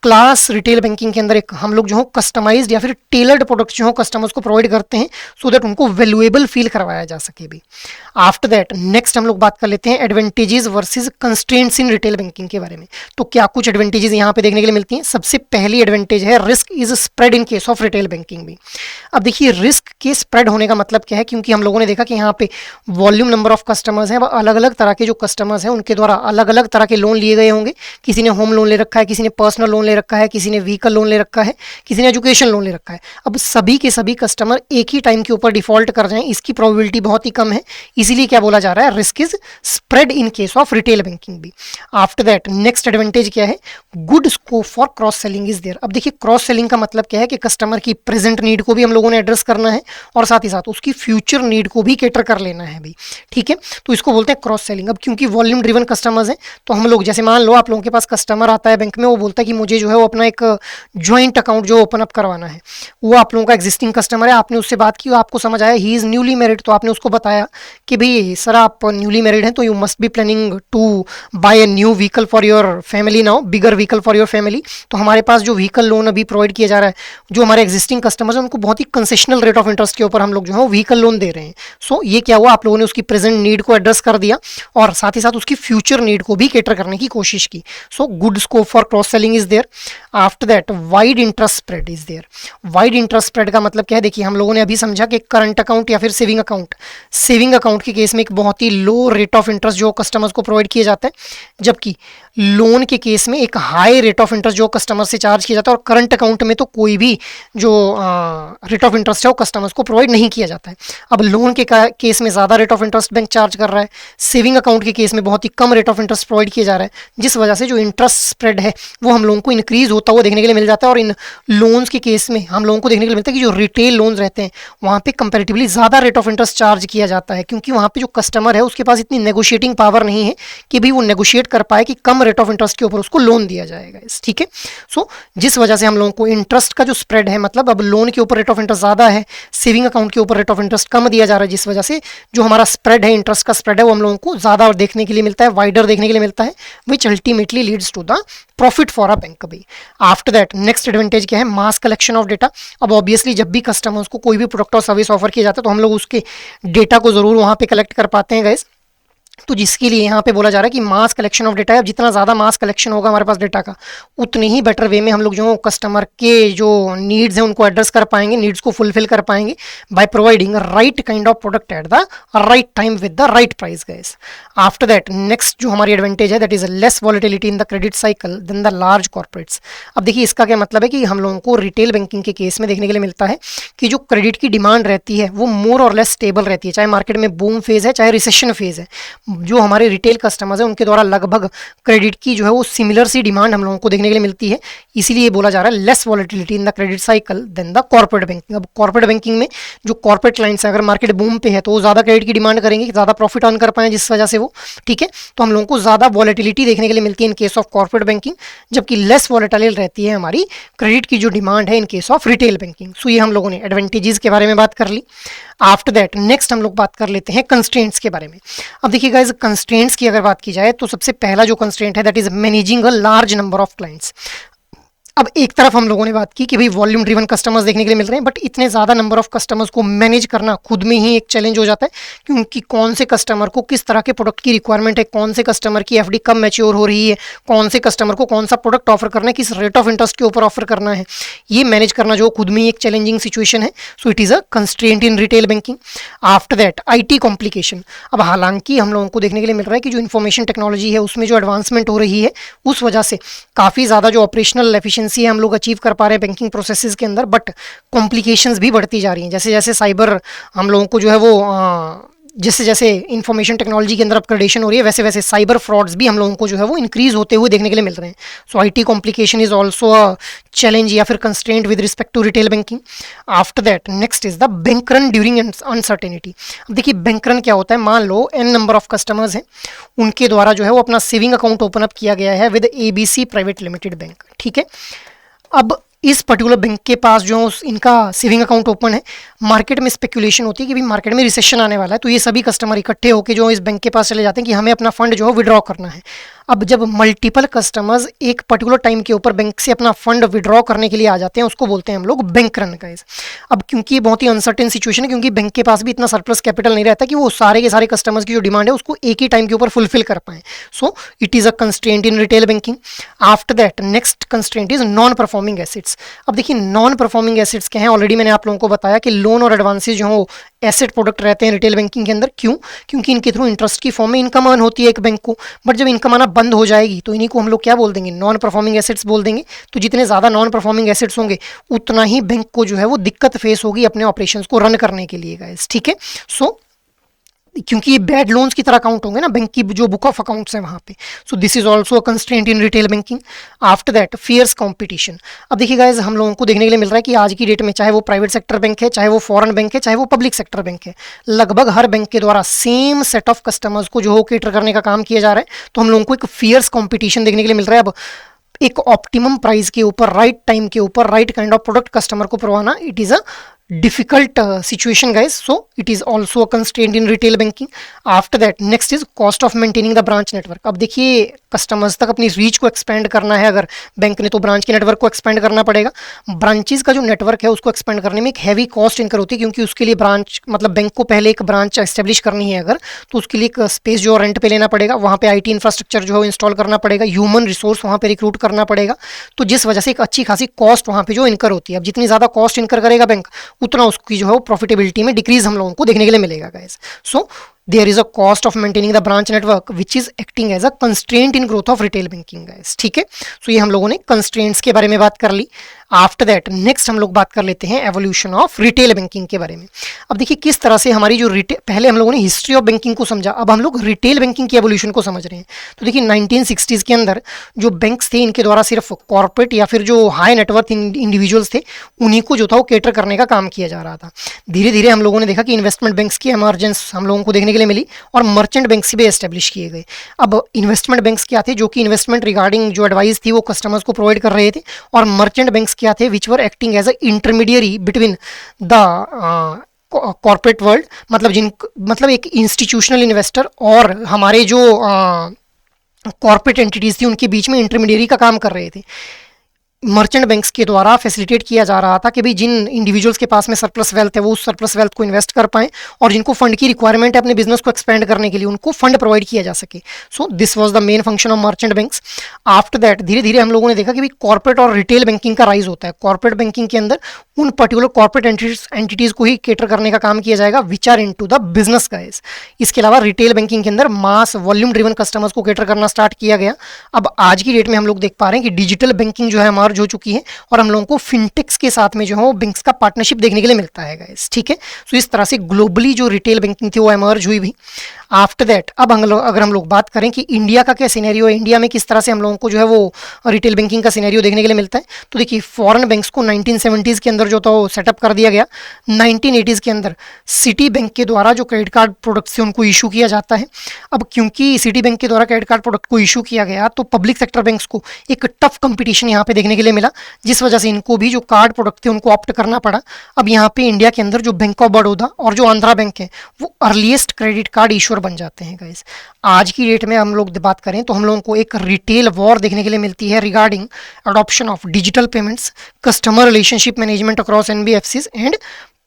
class retail banking के अंदर एक हम लोग जो हो कस्टमाइज्ड या फिर टेलर्ड प्रोडक्ट जो हो कस्टमर्स को प्रोवाइड करते हैं सो दैट उनको वैल्यूएबल फील करवाया जा सके भी। आफ्टर दैट नेक्स्ट हम लोग बात कर लेते हैं एडवांटेजेस वर्सेस कंस्ट्रेंट्स इन रिटेल बैंकिंग के बारे में। तो क्या कुछ एडवांटेजेस यहाँ पे देखने के लिए मिलती हैं। सबसे पहली एडवांटेज है risk is spread in case of retail banking भी। अब देखिए रिस्क के स्प्रेड होने का मतलब क्या है, क्योंकि हम लोगों ने देखा कि यहाँ पे वॉल्यूम नंबर ऑफ कस्टमर्स हैं, अलग अलग तरह के जो कस्टमर्स हैं उनके द्वारा अलग अलग तरह के लोन लिए गए होंगे। किसी ने होम लोन ले रखा है, किसी ने पर्सनल लोन ले रखा है, किसी ने व्हीकल लोन ले रखा है, किसी ने एजुकेशन लोन ले रखा है। अब सभी के सभी कस्टमर एक ही टाइम के ऊपर डिफॉल्ट कर जाएं इसकी प्रोबेबिलिटी बहुत ही कम है, इसीलिए क्या बोला जा रहा है risk is spread in case of retail banking भी। आफ्टर दैट नेक्स्ट एडवांटेज क्या है, good scope for cross selling is there. अब देखिए क्रॉस सेलिंग का मतलब क्या है कि कस्टमर की प्रेजेंट नीड को भी हम लोगों ने एड्रेस करना है और साथ ही साथ उसकी फ्यूचर नीड को भी कैटर कर लेना है भी, ठीक है। तो इसको बोलते हैं क्रॉस सेलिंग। अब क्योंकि वॉल्यूम ड्रिवन कस्टमर्स हैं तो हम लोग जैसे मान लो आप लोगों के पास कस्टमर आता है बैंक में, वो बोलता है कि मुझे जो है वो अपना एक ज्वाइंट अकाउंट जो ओपन अप करवाना है। वो आप लोगों का एग्जिस्टिंग कस्टमर है, आपने उससे बात की, आपको समझ आया ही इज न्यूली मैरिड, तो आपने उसको बताया कि भाई सर आप न्यूली मैरिड हैं तो you must be planning to buy a new vehicle for your family now, bigger vehicle for your family. तो हमारे पास जो व्हीकल लोन अभी प्रोवाइड किया जा रहा है, जो हमारे एग्जिस्टिंग कस्टमर्स हैं उनको बहुत ही कंसेशनल रेट ऑफ इंटरेस्ट के ऊपर हम लोग जो है व्हीकल लोन दे रहे हैं। सो ये क्या हुआ, आप लोगों ने उसकी प्रेजेंट नीड को एड्रेस कर दिया और साथ ही साथ उसकी फ्यूचर नीड को भी कैटर करने की कोशिश की। So good scope for cross selling is there. After that wide interest spread is there. Wide interest spread का मतलब क्या है, देखिए हम लोगों ने अभी समझा कि करंट अकाउंट या फिर सेविंग अकाउंट के केस में एक बहुत ही लो रेट ऑफ इंटरेस्ट जो कस्टमर्स को प्रोवाइड किया जाता है, जबकि लोन के केस में एक हाई रेट ऑफ इंटरेस्ट जो कस्टमर से चार्ज किया जाता है, और करंट अकाउंट में तो कोई भी जो रेट ऑफ इंटरेस्ट है वो कस्टमर्स को प्रोवाइड नहीं किया जाता है। अब लोन के केस में ज़्यादा rate of interest bank charge कर रहा है, सेविंग अकाउंट के केस में बहुत ही कम रेट ऑफ इंटरेस्ट प्रोवाइड किया जा रहा है, जिस वजह से जो इंटरेस्ट स्प्रेड है वो हम लोगों को इंक्रीज होता हुआ देखने के लिए मिल जाता है। और इन लोन्स के केस में हम लोगों को देखने के लिए मिलता है कि जो रिटेल लोन्स रहते हैं वहाँ पे कंपेरेटिवली ज़्यादा रेट ऑफ इंटरेस्ट चार्ज किया जाता है, क्योंकि वहाँ पे जो कस्टमर है उसके पास इतनी नेगोशिएटिंग पावर नहीं है कि भाई वो नेगोशिएट कर पाए कि कम रेट ऑफ इंटरेस्ट के ऊपर उसको लोन दिया जाएगा, ठीक है। सो जिस वजह से हम लोगों को इंटरेस्ट का जो स्प्रेड है, मतलब अब लोन के ऊपर रेट ऑफ इंटरेस्ट ज़्यादा है, सेविंग अकाउंट के ऊपर रेट ऑफ इंटरेस्ट कम दिया जा रहा है, जिस वजह से जो हमारा स्प्रेड है, इंटरेस्ट का स्प्रेड है, वो हम लोगों को ज़्यादा देखने के लिए मिलता है, वाइडर देखने के लिए मिलता है, which ultimately leads to the profit for a bank भी। आफ्टर दैट नेक्स्ट एडवांटेज क्या है, मास कलेक्शन ऑफ डेटा। अब ऑब्वियसली जब भी कस्टमर्स को कोई भी प्रोडक्ट और सर्विस ऑफर किया जाता है तो हम लोग उसके डेटा को ज़रूर वहाँ पे कलेक्ट कर पाते हैं गाइस। तो जिसके लिए यहाँ पे बोला जा रहा है कि मास कलेक्शन ऑफ डेटा है। अब जितना ज़्यादा मास कलेक्शन होगा हमारे पास डेटा का, उतने ही बेटर वे में हम लोग जो कस्टमर के जो नीड्स हैं उनको एड्रेस कर पाएंगे, नीड्स को फुलफिल कर पाएंगे by providing right kind of product at the right time with the right price guys. After that next जो हमारी एडवांटेज है that is less volatility in the credit cycle than the large corporates. अब देखिए इसका क्या मतलब है कि हम लोगों को रिटेल बैंकिंग के केस में देखने के लिए मिलता है कि जो क्रेडिट की डिमांड रहती है वो मोर और लेस स्टेबल रहती है, चाहे मार्केट में बूम फेज है चाहे रिसेशन फेज है। जो हमारे रिटेल कस्टमर्स हैं उनके द्वारा लगभग क्रेडिट की जो है वो सिमिलर सी डिमांड हम लोगों को देखने के लिए मिलती है, इसीलिए बोला जा रहा है less volatility in the credit cycle than the corporate banking. अब कॉर्पोरेट बैंकिंग में जो कॉर्पोरेट क्लाइंट्स हैं अगर मार्केट बूम पे है तो वो ज़्यादा क्रेडिट की डिमांड करेंगे, ज़्यादा प्रॉफिट अर्न कर पाएं जिस वजह से वो, ठीक है। तो हम लोगों को ज़्यादा वॉलेटिलिटी देखने के लिए मिलती है in case of corporate banking, जबकि लेस वॉलेटाइल रहती है हमारी क्रेडिट की जो डिमांड है in case of retail banking. So ये हम लोगों ने एडवांटेजेस के बारे में बात कर ली। आफ्टर दैट नेक्स्ट हम लोग बात कर लेते हैं कंस्ट्रेंट्स के बारे में। अब देखिए गाइस कंस्ट्रेंट्स की अगर बात की जाए तो सबसे पहला जो कंस्ट्रेंट है that is managing a large number of clients. अब एक तरफ हम लोगों ने बात की कि भाई वॉल्यूम ड्रिवन कस्टमर्स देखने के लिए मिल रहे हैं, बट इतने ज़्यादा नंबर ऑफ कस्टमर्स को मैनेज करना खुद में ही एक चैलेंज हो जाता है, क्योंकि कौन से कस्टमर को किस तरह के प्रोडक्ट की रिक्वायरमेंट है, कौन से कस्टमर की एफडी कब मैच्योर हो रही है, कौन से कस्टमर को कौन सा प्रोडक्ट ऑफर करना है, किस रेट ऑफ इंटरेस्ट के ऊपर ऑफर करना है, ये मैनेज करना जो खुद में ही एक चैलेंजिंग सिचुएशन है। So it is a constraint in retail banking. After that IT complication. अब हालांकि हम लोगों को देखने के लिए मिल रहा है कि जो इन्फॉर्मेशन टेक्नोलॉजी है उसमें जो एडवांसमेंट हो रही है उस वजह से काफ़ी ज़्यादा जो ऑपरेशनल एफिशिएंसी है हम लोग अचीव कर पा रहे हैं बैंकिंग प्रोसेसेस के अंदर, बट कॉम्प्लिकेशंस भी बढ़ती जा रही हैं। जैसे जैसे साइबर हम लोगों को जो है वो जैसे जैसे इंफॉर्मेशन टेक्नोलॉजी के अंदर अपग्रेडेशन हो रही है वैसे वैसे साइबर फ्रॉड्स भी हम लोगों को जो है वो इंक्रीज होते हुए देखने के लिए मिल रहे हैं। So IT complication is also a challenge या फिर constraint with respect to retail banking. After that next is the bank run during uncertainty. अब देखिए बैंक रन क्या होता है, मान लो n नंबर ऑफ कस्टमर्स हैं, उनके द्वारा जो है वो अपना सेविंग अकाउंट ओपन अप किया गया है with ABC private limited bank, ठीक है। अब इस पर्टिकुलर बैंक के पास जो इनका सेविंग अकाउंट ओपन है, मार्केट में स्पेकुलेशन होती है कि भाई मार्केट में रिसेशन आने वाला है, तो ये सभी कस्टमर इकट्ठे होकर जो इस बैंक के पास चले जाते हैं कि हमें अपना फंड जो है विड्रॉ करना है। अब जब मल्टीपल कस्टमर्स एक पर्टिकुलर टाइम के ऊपर बैंक से अपना फंड विड्रॉ करने के लिए आ जाते हैं, उसको बोलते हैं हम लोग बैंक रन गाइस। अब क्योंकि ये बहुत ही अनसर्टेन सिचुएशन है, क्योंकि बैंक के पास भी इतना सरप्लस कैपिटल नहीं रहता कि वो सारे के सारे कस्टमर्स की जो डिमांड है उसको एक ही टाइम के ऊपर फुलफिल कर पाए। सो it is a constraint in retail banking. After that next constraint is non performing assets. अब देखिए नॉन परफॉर्मिंग एसेट्स क्या है, ऑलरेडी मैंने आप लोगों को बताया कि लोन और एडवांसेज जो हो एसेट प्रोडक्ट रहते हैं रिटेल बैंकिंग के अंदर। क्यों? क्योंकि इनके थ्रू इंटरेस्ट की फॉर्म में इनकम अर्न होती है एक बैंक को, बट जब इनकम आना बंद हो जाएगी तो इन्हीं को हम लोग क्या बोल देंगे, नॉन परफॉर्मिंग एसेट्स बोल देंगे। तो जितने ज़्यादा नॉन परफॉर्मिंग एसेट्स होंगे उतना ही बैंक को जो है वो दिक्कत फेस होगी अपने ऑपरेशंस को रन करने के लिए गाइस, ठीक है। सो क्योंकि ये बैड लोन्स की तरह काउंट होंगे ना बैंक की जो बुक ऑफ अकाउंट्स है वहाँ पे। So this is also a constraint in retail banking. After that fierce competition. अब देखिए गाइज हम लोगों को देखने के लिए मिल रहा है कि आज की डेट में चाहे वो प्राइवेट सेक्टर बैंक है, चाहे वो फॉरेन बैंक है, चाहे वो पब्लिक सेक्टर बैंक है, लगभग हर बैंक के द्वारा सेम सेट ऑफ कस्टमर्स को जो हो केटर करने का काम किया जा रहा है। तो हम लोगों को एक फियर्स कॉम्पिटिशन देखने के लिए मिल रहा है। अब एक ऑप्टिमम प्राइस के ऊपर, राइट टाइम के ऊपर, right kind of product customer को करवाना, it is a difficult situation guys, so it is also a constraint in retail banking. After that next is cost of maintaining the branch network. अब देखिए customers तक अपनी reach को expand करना है अगर बैंक ने, तो ब्रांच के नेटवर्क को एक्सपेंड करना पड़ेगा। ब्रांचेस का जो नेटवर्क है उसको एक्सपेंड करने में एक हैवी कॉस्ट इनकर होती है, क्योंकि उसके लिए ब्रांच मतलब बैंक को पहले एक ब्रांच एस्टेब्लिश करनी है अगर, तो उसके लिए एक स्पेस जो रेंट पे लेना पड़ेगा, वहाँ पे IT इंफ्रास्ट्रक्चर जो है इंस्टॉल करना पड़ेगा, ह्यूमन रिसोर्स वहाँ पे रिक्रूट करना पड़ेगा। तो जिस वजह से एक अच्छी खासी कॉस्ट वहाँ पे जो इनकर होती है। अब जितनी ज़्यादा कॉस्ट इनकर करेगा बैंक, उतना उसकी जो है प्रॉफिटेबिलिटी में डिक्रीज हम लोगों को देखने के लिए मिलेगा guys. So there is a cost of maintaining the branch network which is acting as a constraint in growth of retail banking guys, ठीक है। सो ये हम लोगों ने कंस्ट्रेंट्स के बारे में बात कर ली। आफ्टर दैट नेक्स्ट हम लोग बात कर लेते हैं एवोल्यूशन ऑफ रिटेल बैंकिंग के बारे में। अब देखिए किस तरह से हमारी जो रिटेल, पहले हम लोगों ने हिस्ट्री ऑफ बैंकिंग को समझा, अब हम लोग रिटेल बैंकिंग की एवोल्यूशन को समझ रहे हैं। तो देखिए 1960s के अंदर जो बैंक्स थे इनके द्वारा सिर्फ कॉर्पोरेट या फिर जो हाई नेटवर्थ इंडिविजुअल्स थे उन्हीं को जो था वो केटर करने का काम किया जा रहा था। धीरे धीरे हम लोगों ने देखा कि इन्वेस्टमेंट बैंक्स की एमर्जेंस हम लोगों को देखने के लिए मिली और मर्चेंट बैंक्स भी एस्टेब्लिश किए गए। अब इन्वेस्टमेंट बैंक्स क्या थे, जो कि इन्वेस्टमेंट रिगार्डिंग जो एडवाइस थी वो कस्टमर्स को प्रोवाइड कर रहे थे, और मर्चेंट बैंक्स क्या थे, which were acting as a intermediary between the corporate world, मतलब एक इंस्टीट्यूशनल इन्वेस्टर और हमारे जो कॉर्पोरेट एंटिटीज थी उनके बीच में इंटरमीडियरी का काम कर रहे थे। मर्चेंट बैंक्स के द्वारा फैसिलिटेट किया जा रहा था कि भाई जिन इंडिविजुअल्स के पास में सरप्लस वेल्थ है वो उस सरप्लस वेल्थ को इन्वेस्ट कर पाएं, और जिनको फंड की रिक्वायरमेंट है अपने बिजनेस को एक्सपेंड करने के लिए उनको फंड प्रोवाइड किया जा सके। सो this was the main function of merchant banks. After that धीरे धीरे हम लोगों ने देखा कि भाई कॉर्पोरेट और रिटेल बैंकिंग का राइज होता है। कॉर्पोरेट बैंकिंग के अंदर उन पर्टिकुलर कॉर्पोरेट एंटिटीज को ही केटर करने का काम किया जाएगा which are into the business guys. इसके अलावा रिटेल बैंकिंग के अंदर मास वॉल्यूम ड्रिवन कस्टमर्स को केटर करना स्टार्ट किया गया। अब आज की डेट में हम लोग देख पा रहे हैं कि डिजिटल बैंकिंग जो है मर्ज हो चुकी है, और हम लोगों को फिनटेक्स के साथ में जो है वो बैंक्स का पार्टनरशिप देखने के लिए मिलता है गाइस, ठीक है। सो इस तरह से ग्लोबली जो रिटेल बैंकिंग थी वो एमर्ज हुई भी। आफ्टर दैट अब अगर हम लोग बात करें कि इंडिया का क्या सिनेरियो है, इंडिया में किस तरह से हम लोगों को जो है वो रिटेल बैंकिंग का सिनेरियो देखने के लिए मिलता है, तो देखिए फॉरेन बैंक्स को 1970s के अंदर जो था वो सेटअप कर दिया गया। 1980s के अंदर सिटी बैंक के द्वारा जो क्रेडिट कार्ड प्रोडक्ट्स थे उनको इशू किया जाता है। अब क्योंकि सिटी बैंक के द्वारा क्रेडिट कार्ड प्रोडक्ट को इशू किया गया तो पब्लिक सेक्टर बैंक्स को एक टफ कंपटीशन यहाँ पे देखने के लिए मिला, जिस वजह से इनको भी जो कार्ड प्रोडक्ट थे उनको ऑप्ट करना पड़ा। अब यहाँ पे इंडिया के अंदर जो बैंक ऑफ बड़ौदा और जो आंध्रा बैंक है वो अर्लीस्ट क्रेडिट कार्ड इशूअर बन जाते हैं गाइस। आज की डेट में हम लोग बात करें तो हम लोगों को एक रिटेल वॉर देखने के लिए मिलती है regarding adoption of digital payments, customer relationship management across NBFCs and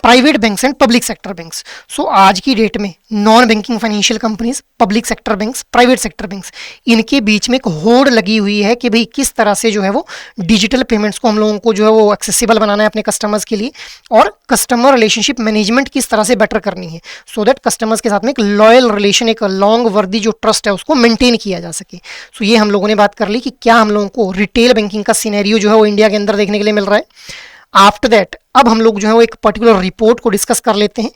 private banks and public sector banks. So आज की डेट में non banking financial companies, public sector banks, private sector banks, इनके बीच में एक होड़ लगी हुई है कि भाई किस तरह से जो है वो डिजिटल पेमेंट्स को हम लोगों को जो है वो एक्सेसिबल बनाना है अपने कस्टमर्स के लिए, और कस्टमर रिलेशनशिप मैनेजमेंट किस तरह से बेटर करनी है सो दैट कस्टमर्स के साथ में एक लॉयल रिलेशन, एक लॉन्ग वर्दी जो ट्रस्ट है उसको मेंटेन किया जा सके। सो ये हम लोगों ने बात कर ली कि क्या हम लोगों को रिटेल बैंकिंग का सिनेरियो जो है वो इंडिया के अंदर देखने के लिए मिल रहा है। आफ्टर दैट अब हम लोग जो है वो एक पर्टिकुलर रिपोर्ट को डिस्कस कर लेते हैं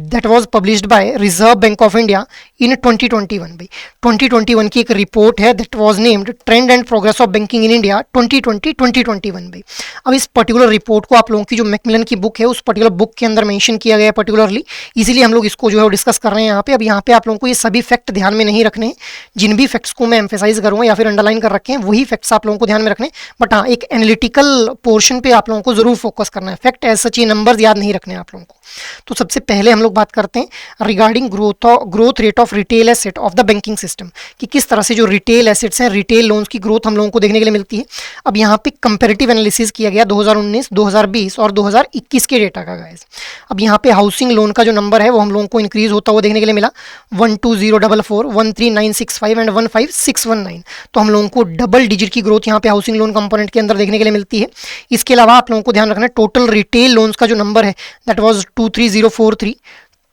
that was published by Reserve Bank of India इन 2021 भाई। 2021 की एक रिपोर्ट है that was named trend and progress of banking in India 2020-2021 भाई। अब इस पर्टिकुलर रिपोर्ट को आप लोगों की जो मैकमिलन की बुक है उस पर्टिकुलर बुक के अंदर मेंशन किया गया है पर्टिकुलरली, इसीलिए हम लोग इसको जो है वो डिस्कस कर रहे हैं यहाँ पे। अब यहाँ पे आप लोगों को ये सभी फैक्ट ध्यान में नहीं रखने हैं, जिन भी फैक्ट्स को मैं एम्फेसाइज करूँगा या फिर अंडरलाइन कर रखे हैं वही फैक्ट्स आप लोगों को ध्यान में रखने, बट हाँ एक एनालिटिकल पोर्शन पे आप लोगों को जरूर फोकस करना है। फैक्ट एज सच ये नंबर्स याद नहीं रखने आप लोगों को। तो सबसे पहले हम लोग बात करते हैं regarding growth rate of retail asset of the banking system, कि किस तरह से जो रिटेल एसेट्स हैं, रिटेल लोन्स की ग्रोथ हम लोगों को देखने के लिए मिलती है। अब यहाँ पे कंपेरेटिव एनालिसिस किया गया 2019, 2020 और 2021 के डेटा का गाइस। अब यहाँ पे हाउसिंग लोन का जो नंबर है वो हम लोगों को इंक्रीज होता हुआ देखने के लिए मिला 12044, 13965 एंड 15619। तो हम लोगों को डबल डिजिट की ग्रोथ यहाँ पे हाउसिंग लोन कंपोनेंट के अंदर देखने के लिए मिलती है। इसके अलावा आप लोगों को ध्यान रखना है टोटल रिटेल लोन्स का जो नंबर है दैट वाज 23043,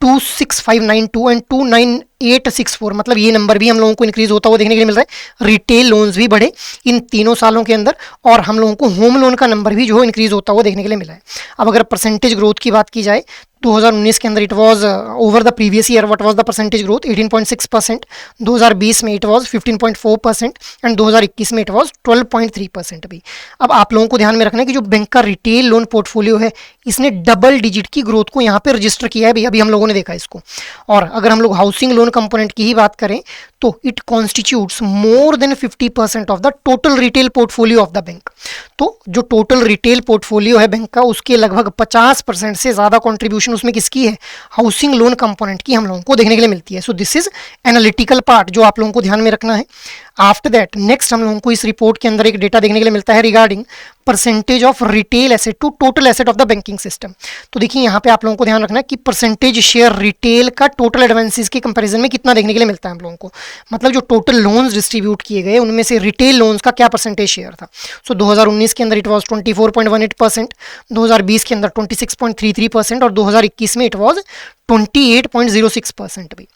26592 एंड 29864, मतलब ये नंबर भी हम लोगों को इंक्रीज होता हुआ देखने के लिए मिल रहा है। रिटेल लोन्स भी बढ़े इन तीनों सालों के अंदर, और हम लोगों को होम लोन का नंबर भी जो इंक्रीज होता हुआ देखने के लिए मिला है। अब अगर परसेंटेज ग्रोथ की बात की जाए 2019 के अंदर it was over the previous year what was the percentage growth 18.6%, 2020 में इट वाज 15.4% एंड 2021 में इट वाज 12.3% भी। अब आप लोगों को ध्यान में रखना है कि जो बैंक का रिटेल लोन पोर्टफोलियो है इसने डबल डिजिट की ग्रोथ को यहाँ पे रजिस्टर किया है, अभी हम लोगों ने देखा इसको। और अगर हम लोग हाउसिंग लोन कंपोनेंट की ही बात करें तो it constitutes more than 50% of the total retail portfolio of the bank. तो जो टोटल रिटेल पोर्टफोलियो है बैंक का उसके लगभग 50% से ज़्यादा कॉन्ट्रीब्यूशन उसमें किसकी है, हाउसिंग लोन कंपोनेंट की हम लोगों को देखने के लिए मिलती है। So this is analytical part जो आप लोगों को ध्यान में रखना है। आफ्टर दैट नेक्स्ट हम लोगों को इस रिपोर्ट के अंदर एक डेटा देखने के लिए मिलता है regarding percentage of retail asset to total asset of the banking system. तो देखिए यहाँ पे आप लोगों को ध्यान रखना है कि परसेंटेज शेयर रिटेल का टोटल एडवांसेस के कंपैरिजन में कितना देखने के लिए मिलता है हम लोगों को, मतलब जो टोटल लोन्स डिस्ट्रीब्यूट किए गए उनमें से रिटेल लोन्स का क्या परसेंटेज शेयर था। सो 2019 के अंदर इट वाज 24.18%, 2020 के अंदर 26.33% और 2021 में इट वाज 28.06% भी।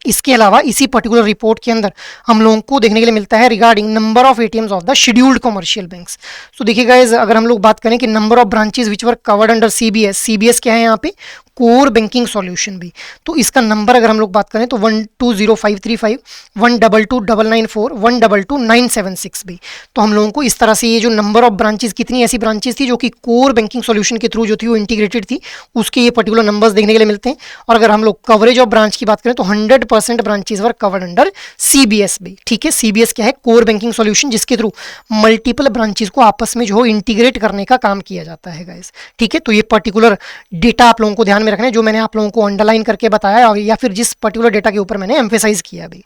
इसके अलावा इसी पर्टिकुलर रिपोर्ट के अंदर हम लोगों को देखने के लिए मिलता है regarding number of ATMs of the scheduled commercial banks. तो देखिए गाइस, अगर हम लोग बात करें कि number of branches which were covered under CBS, CBS क्या है यहाँ पे, कोर बैंकिंग सॉल्यूशन भी। तो इसका नंबर अगर हम लोग बात करें तो 120,535, 122,994, 122,976 भी। तो हम लोगों को इस तरह से ये जो नंबर ऑफ ब्रांचेस, कितनी ऐसी ब्रांचेस थी जो कि कोर बैंकिंग सॉल्यूशन के थ्रू जो थी वो इंटीग्रेटेड थी, उसके ये पर्टिकुलर नंबर्स देखने के लिए मिलते हैं। और अगर हम लोग कवरेज ऑफ ब्रांच की बात करें तो 100% ब्रांचेस वर कवर्ड अंडर सीबीएस भी। ठीक है, सीबीएस क्या है, कोर बैंकिंग सॉल्यूशन, जिसके थ्रू मल्टीपल ब्रांचेस को आपस में जो इंटीग्रेट करने का काम किया जाता है गाइस। ठीक है, तो ये पर्टिकुलर डेटा आप लोगों को ध्यान में रखना है जो मैंने आप लोगों को अंडरलाइन करके बताया या फिर जिस पर्टिकुलर डेटा के ऊपर मैंने एम्फेसाइज किया अभी।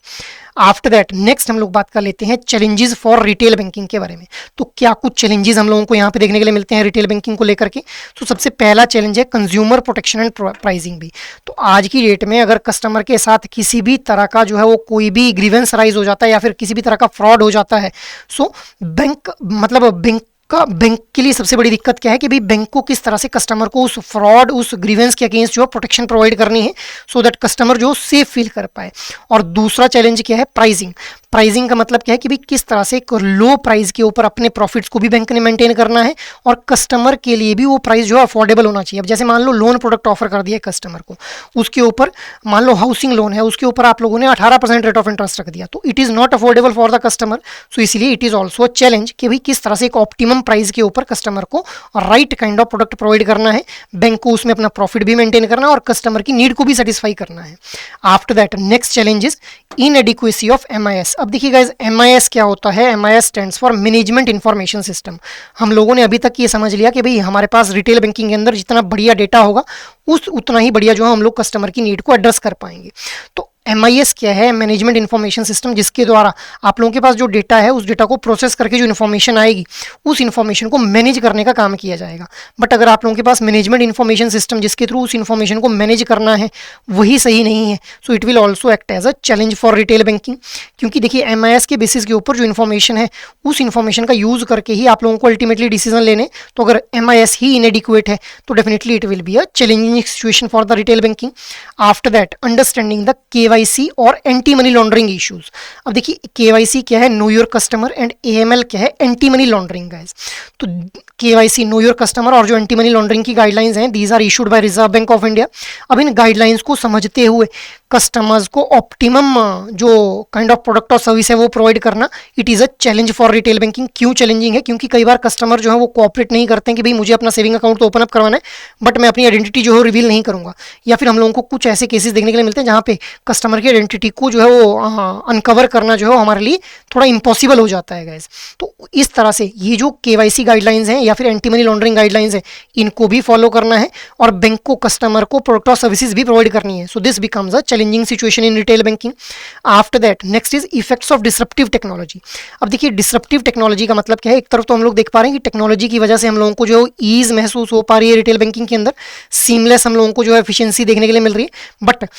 आफ्टर दैट नेक्स्ट हम लोग बात कर लेते हैं चैलेंजेस फॉर रिटेल बैंकिंग के बारे में। तो क्या कुछ चैलेंजेस हम लोगों को यहाँ पे देखने के लिए मिलते हैं रिटेल बैंकिंग को लेकर के। तो सबसे पहला चैलेंज है कंज्यूमर प्रोटेक्शन एंड प्राइसिंग भी। तो आज की डेट में अगर कस्टमर के साथ किसी भी तरह का जो है वो कोई भी ग्रीवेंस राइज हो जाता है या फिर किसी भी तरह का फ्रॉड हो जाता है, सो बैंक के लिए सबसे बड़ी दिक्कत क्या है कि भाई बैंक को किस तरह से कस्टमर को उस फ्रॉड, उस ग्रीवेंस के अगेंस्ट जो है प्रोटेक्शन प्रोवाइड करनी है सो दैट कस्टमर जो सेफ फील कर पाए। और दूसरा चैलेंज क्या है, प्राइसिंग। प्राइसिंग का मतलब क्या है कि भाई किस तरह से एक लो प्राइस के ऊपर अपने प्रॉफिट्स को भी बैंक ने मेंटेन करना है और कस्टमर के लिए भी वो प्राइस जो है अफोर्डेबल होना चाहिए। अब जैसे मान लो लोन प्रोडक्ट ऑफर कर दिया कस्टमर को, उसके ऊपर मान लो हाउसिंग लोन है, उसके ऊपर आप लोगों ने 18% रेट ऑफ इंटरेस्ट रख दिया, तो it is not affordable for the customer. So इसीलिए it is also a challenge कि भाई किस तरह से एक ऑप्टिमम प्राइस के ऊपर कस्टमर को right kind of product provide करना है, बैंक को उसमें अपना प्रॉफिट भी मेंटेन करना है और कस्टमर की नीड को भी सेटिस्फाई करना है। After that next challenge is inadequacy of MIS। अब देखिए गाइस, MIS क्या होता है, MIS stands for management information system. हम लोगों ने अभी तक ये समझ लिया कि भाई हमारे पास रिटेल बैंकिंग के अंदर जितना बढ़िया डेटा होगा उतना ही बढ़िया जो है हम लोग कस्टमर की नीड को एड्रेस कर पाएंगे। तो MIS क्या है, मैनेजमेंट इन्फॉर्मेशन सिस्टम, जिसके द्वारा आप लोगों के पास जो डेटा है उस डेटा को प्रोसेस करके जो इन्फॉर्मेशन आएगी उस इन्फॉर्मेशन को मैनेज करने का काम किया जाएगा। बट अगर आप लोगों के पास मैनेजमेंट इन्फॉर्मेशन सिस्टम जिसके थ्रू उस इन्फॉर्मेशन को मैनेज करना है वही सही नहीं है, so it will also act as a challenge for retail banking. क्योंकि देखिए MIS के बेसिस के ऊपर जो इन्फॉर्मेशन है उस इन्फॉर्मेशन का यूज़ करके ही आप लोगों को अल्टीमेटली डिसीजन लेने, तो अगर MIS ही इनएडिक्वेट है तो definitely it will be a challenging situation for the retail banking. After that understanding the KYC और एंटी मनी लॉन्ड्रिंग इश्यूज। अब देखिए KYC क्या है, know your customer, and AML क्या है, एंटी मनी लॉन्ड्रिंग गाइस। तो KYC नो योर कस्टमर और जो एंटी मनी लॉन्ड्रिंग की गाइडलाइंस हैं these are issued by Reserve Bank of India. अब इन गाइडलाइंस को समझते हुए कस्टमर्स को ऑप्टिमम जो काइंड ऑफ प्रोडक्ट और सर्विस है वो प्रोवाइड करना it is a challenge for retail banking. क्यों चैलेंजिंग है, क्योंकि कई बार कस्टमर जो है वो कोऑपरेट नहीं करते हैं कि भाई मुझे अपना सेविंग अकाउंट तो ओपन अप करवाना है बट मैं अपनी आइडेंटिटी जो है रिवील नहीं करूंगा। या फिर हम लोगों को कुछ ऐसे केसेस देखने के लिए मिलते हैं जहाँ पे कस्टमर कस्टमर की आइडेंटिटी को जो है वो अनकवर करना जो है हमारे लिए थोड़ा इम्पॉसिबल हो जाता है गाइस। तो इस तरह से ये जो केवाईसी गाइडलाइंस हैं या फिर एंटी मनी लॉन्ड्रिंग गाइडलाइंस हैं, इनको भी फॉलो करना है और बैंक को कस्टमर को प्रोडक्ट और सर्विसेज भी प्रोवाइड करनी है। So this becomes a challenging situation in retail banking. After that next is effects of disruptive technology. अब देखिए डिसरप्टिव टेक्नोलॉजी का मतलब क्या है। एक तरफ तो हम लोग देख पा रहे हैं कि टेक्नोलॉजी की वजह से हम लोगों को जो ईज महसूस हो पा रही है रिटेल बैंकिंग के अंदर, सीमलेस हम लोगों को जो है एफिशिएंसी देखने के लिए मिल रही है। बट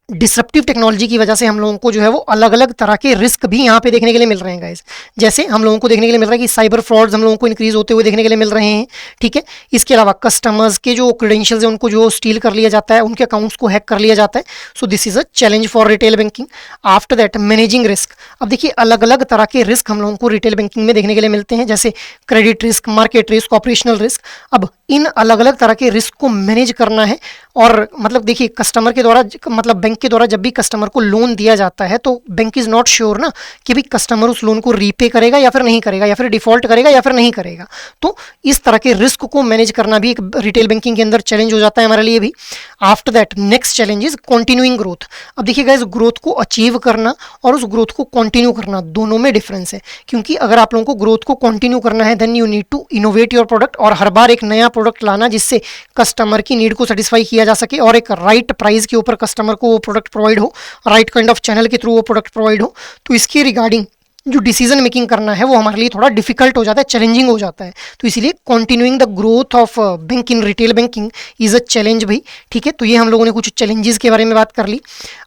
डिसरप्टिव टेक्नोलॉजी की वजह से हम लोगों को जो है वो अलग अलग तरह के रिस्क भी यहाँ पे देखने के लिए मिल रहे हैं गाइस। जैसे हम लोगों को देखने के लिए मिल रहा है कि साइबर फ्रॉड्स हम लोगों को इंक्रीज होते हुए देखने के लिए मिल रहे हैं, ठीक है। इसके अलावा कस्टमर्स के जो क्रेडेंशियल्स हैं उनको जो स्टील कर लिया जाता है, उनके अकाउंट्स को हैक कर लिया जाता है। So this is a challenge for retail banking. After that managing risk. अब देखिए अलग अलग तरह के रिस्क हम लोगों को रिटेल बैंकिंग में देखने के लिए मिलते हैं, जैसे credit risk, market risk, operational risk. अब इन अलग अलग तरह के रिस्क को मैनेज करना है। और मतलब देखिए कस्टमर के द्वारा मतलब बैंक के द्वारा जब भी कस्टमर को लोन दिया जाता है तो बैंक इज नॉट श्योर ना कि भाई कस्टमर उस लोन को रीपे करेगा या फिर नहीं करेगा, या फिर डिफॉल्ट करेगा या फिर नहीं करेगा। तो इस तरह के रिस्क को मैनेज करना भी एक रिटेल बैंकिंग के अंदर चैलेंज हो जाता है हमारे लिए भी। After that next challenge is continuing growth. अब देखिए गाइस ग्रोथ को अचीव करना और उस ग्रोथ को कंटिन्यू करना दोनों में डिफरेंस है। क्योंकि अगर आप लोगों को ग्रोथ को कंटिन्यू करना है then you need to innovate your product, और हर बार एक नया प्रोडक्ट लाना जिससे कस्टमर की नीड को सेटिस्फाई किया जा सके और एक राइट प्राइस के ऊपर कस्टमर को वो प्रोडक्ट प्रोवाइड हो, राइट काइंड ऑफ चैनल के थ्रू वो प्रोडक्ट प्रोवाइड हो। तो इसके रिगार्डिंग जो डिसीजन मेकिंग करना है वो हमारे लिए थोड़ा डिफिकल्ट हो जाता है, चैलेंजिंग हो जाता है। तो इसीलिए continuing the growth of bank in retail banking is a challenge भाई, ठीक है। तो ये हम लोगों ने कुछ चैलेंजेस के बारे में बात कर ली।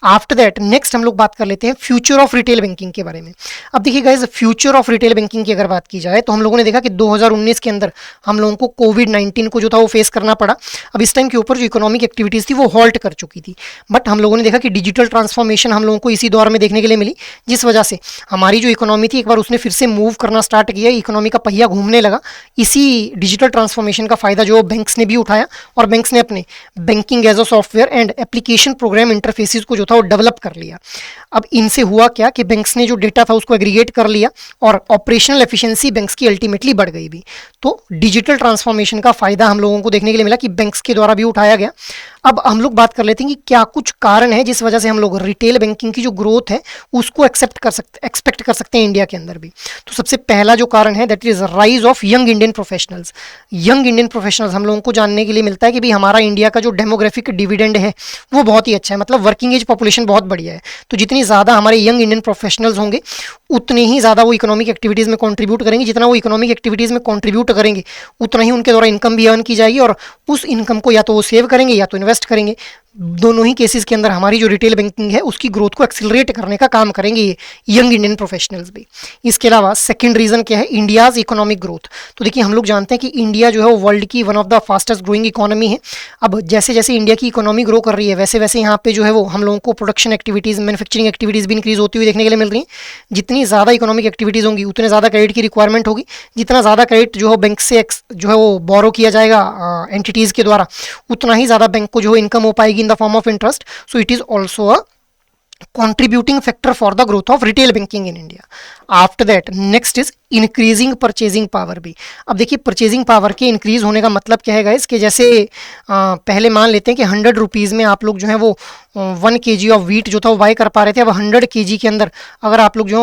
आफ्टर दैट नेक्स्ट हम लोग बात कर लेते हैं फ्यूचर ऑफ रिटेल बैंकिंग के बारे में। अब देखिए guys future of retail banking की अगर बात की जाए तो हम लोगों ने देखा कि 2019 के अंदर हम लोगों को कोविड-19 को जो था वो फेस करना पड़ा। अब इस टाइम के ऊपर जो इकोनॉमिक एक्टिविटीज़ थी वो हॉल्ट कर चुकी थी, बट हम लोगों ने देखा कि डिजिटल ट्रांसफॉर्मेशन हम लोगों को इसी दौर में देखने के लिए मिली, जिस वजह से हमारी जो इकोनॉमी थी एक बार उसने फिर से मूव करना स्टार्ट किया, इकोनॉमी का पहिया घूमने लगा। इसी डिजिटल ट्रांसफॉर्मेशन का फायदा जो बैंक्स ने भी उठाया और बैंक्स ने अपने banking as a software and application program interfaces को जो था वो डेवलप कर लिया। अब इनसे हुआ क्या कि बैंक्स ने जो डेटा था उसको एग्रीगेट कर लिया और ऑपरेशनल एफिशिएंसी बैंक्स की अल्टीमेटली बढ़ गई भी। तो डिजिटल ट्रांसफॉर्मेशन का फायदा हम लोगों को देखने के लिए मिला कि बैंक्स के द्वारा भी उठाया गया। अब हम लोग बात कर लेते हैं कि क्या कुछ कारण है जिस वजह से हम लोग रिटेल बैंकिंग की जो ग्रोथ है उसको एक्सेप्ट कर सकते हैं इंडिया के अंदर भी। तो सबसे पहला जो कारण है that is rise of young Indian professionals. Young Indian professionals हम लोगों को जानने के लिए मिलता है कि भाई हमारा इंडिया का जो डेमोग्राफिक डिविडेंड है वो बहुत ही अच्छा है, मतलब वर्किंग एज पॉपुलेशन बहुत बढ़िया है। तो जितनी ज़्यादा हमारे यंग इंडियन प्रोफेशनल्स होंगे उतने ही ज़्यादा वो इकोनॉमिक एक्टिविटीज़ में कंट्रीब्यूट करेंगे। जितना वो इकोनॉमिक एक्टिविटीज़ में कंट्रीब्यूट करेंगे उतना ही उनके द्वारा इनकम भी अर्न की जाएगी और उस इनकम को या तो वो सेव करेंगे या तो इन्वेस्ट करेंगे। दोनों ही केसेस के अंदर हमारी जो रिटेल बैंकिंग है उसकी ग्रोथ को एक्सिलरेट करने का काम करेंगे ये यंग इंडियन प्रोफेशनल्स भी। इसके अलावा सेकंड रीज़न क्या है, इंडियाज़ इकोनॉमिक ग्रोथ। तो देखिए हम लोग जानते हैं कि इंडिया जो है वो वर्ल्ड की one of the fastest growing economy है। अब जैसे जैसे इंडिया की इकोनॉमी ग्रो कर रही है वैसे वैसे यहाँ पे जो है वो हम लोगों को प्रोडक्शन एक्टिविटीज़, मैन्युफैक्चरिंग एक्टिविटीज़ भी इंक्रीज होती हुई देखने के लिए मिल रही हैं। जितनी ज़्यादा इकोनॉमिक एक्टिविटीज़ होंगी उतने ज़्यादा क्रेडिट की रिक्वायरमेंट होगी। जितना ज़्यादा क्रेडिट जो है बैंक से जो है वो बोरो किया जाएगा एंटिटीज़ के द्वारा, उतना ही ज़्यादा बैंक को जो है इनकम हो पाएगी in the form of interest. So it is also a contributing factor for the growth of retail banking in India. After that next is increasing purchasing power भी। अब देखिए परचेजिंग पावर के increase होने का मतलब क्या है गाइस कि जैसे पहले मान लेते हैं कि 100 रुपीज़ में आप लोग जो है वो 1 kg ऑफ वीट जो था वो बाय कर पा रहे थे। अब 100 kg के अंदर अगर आप लोग जो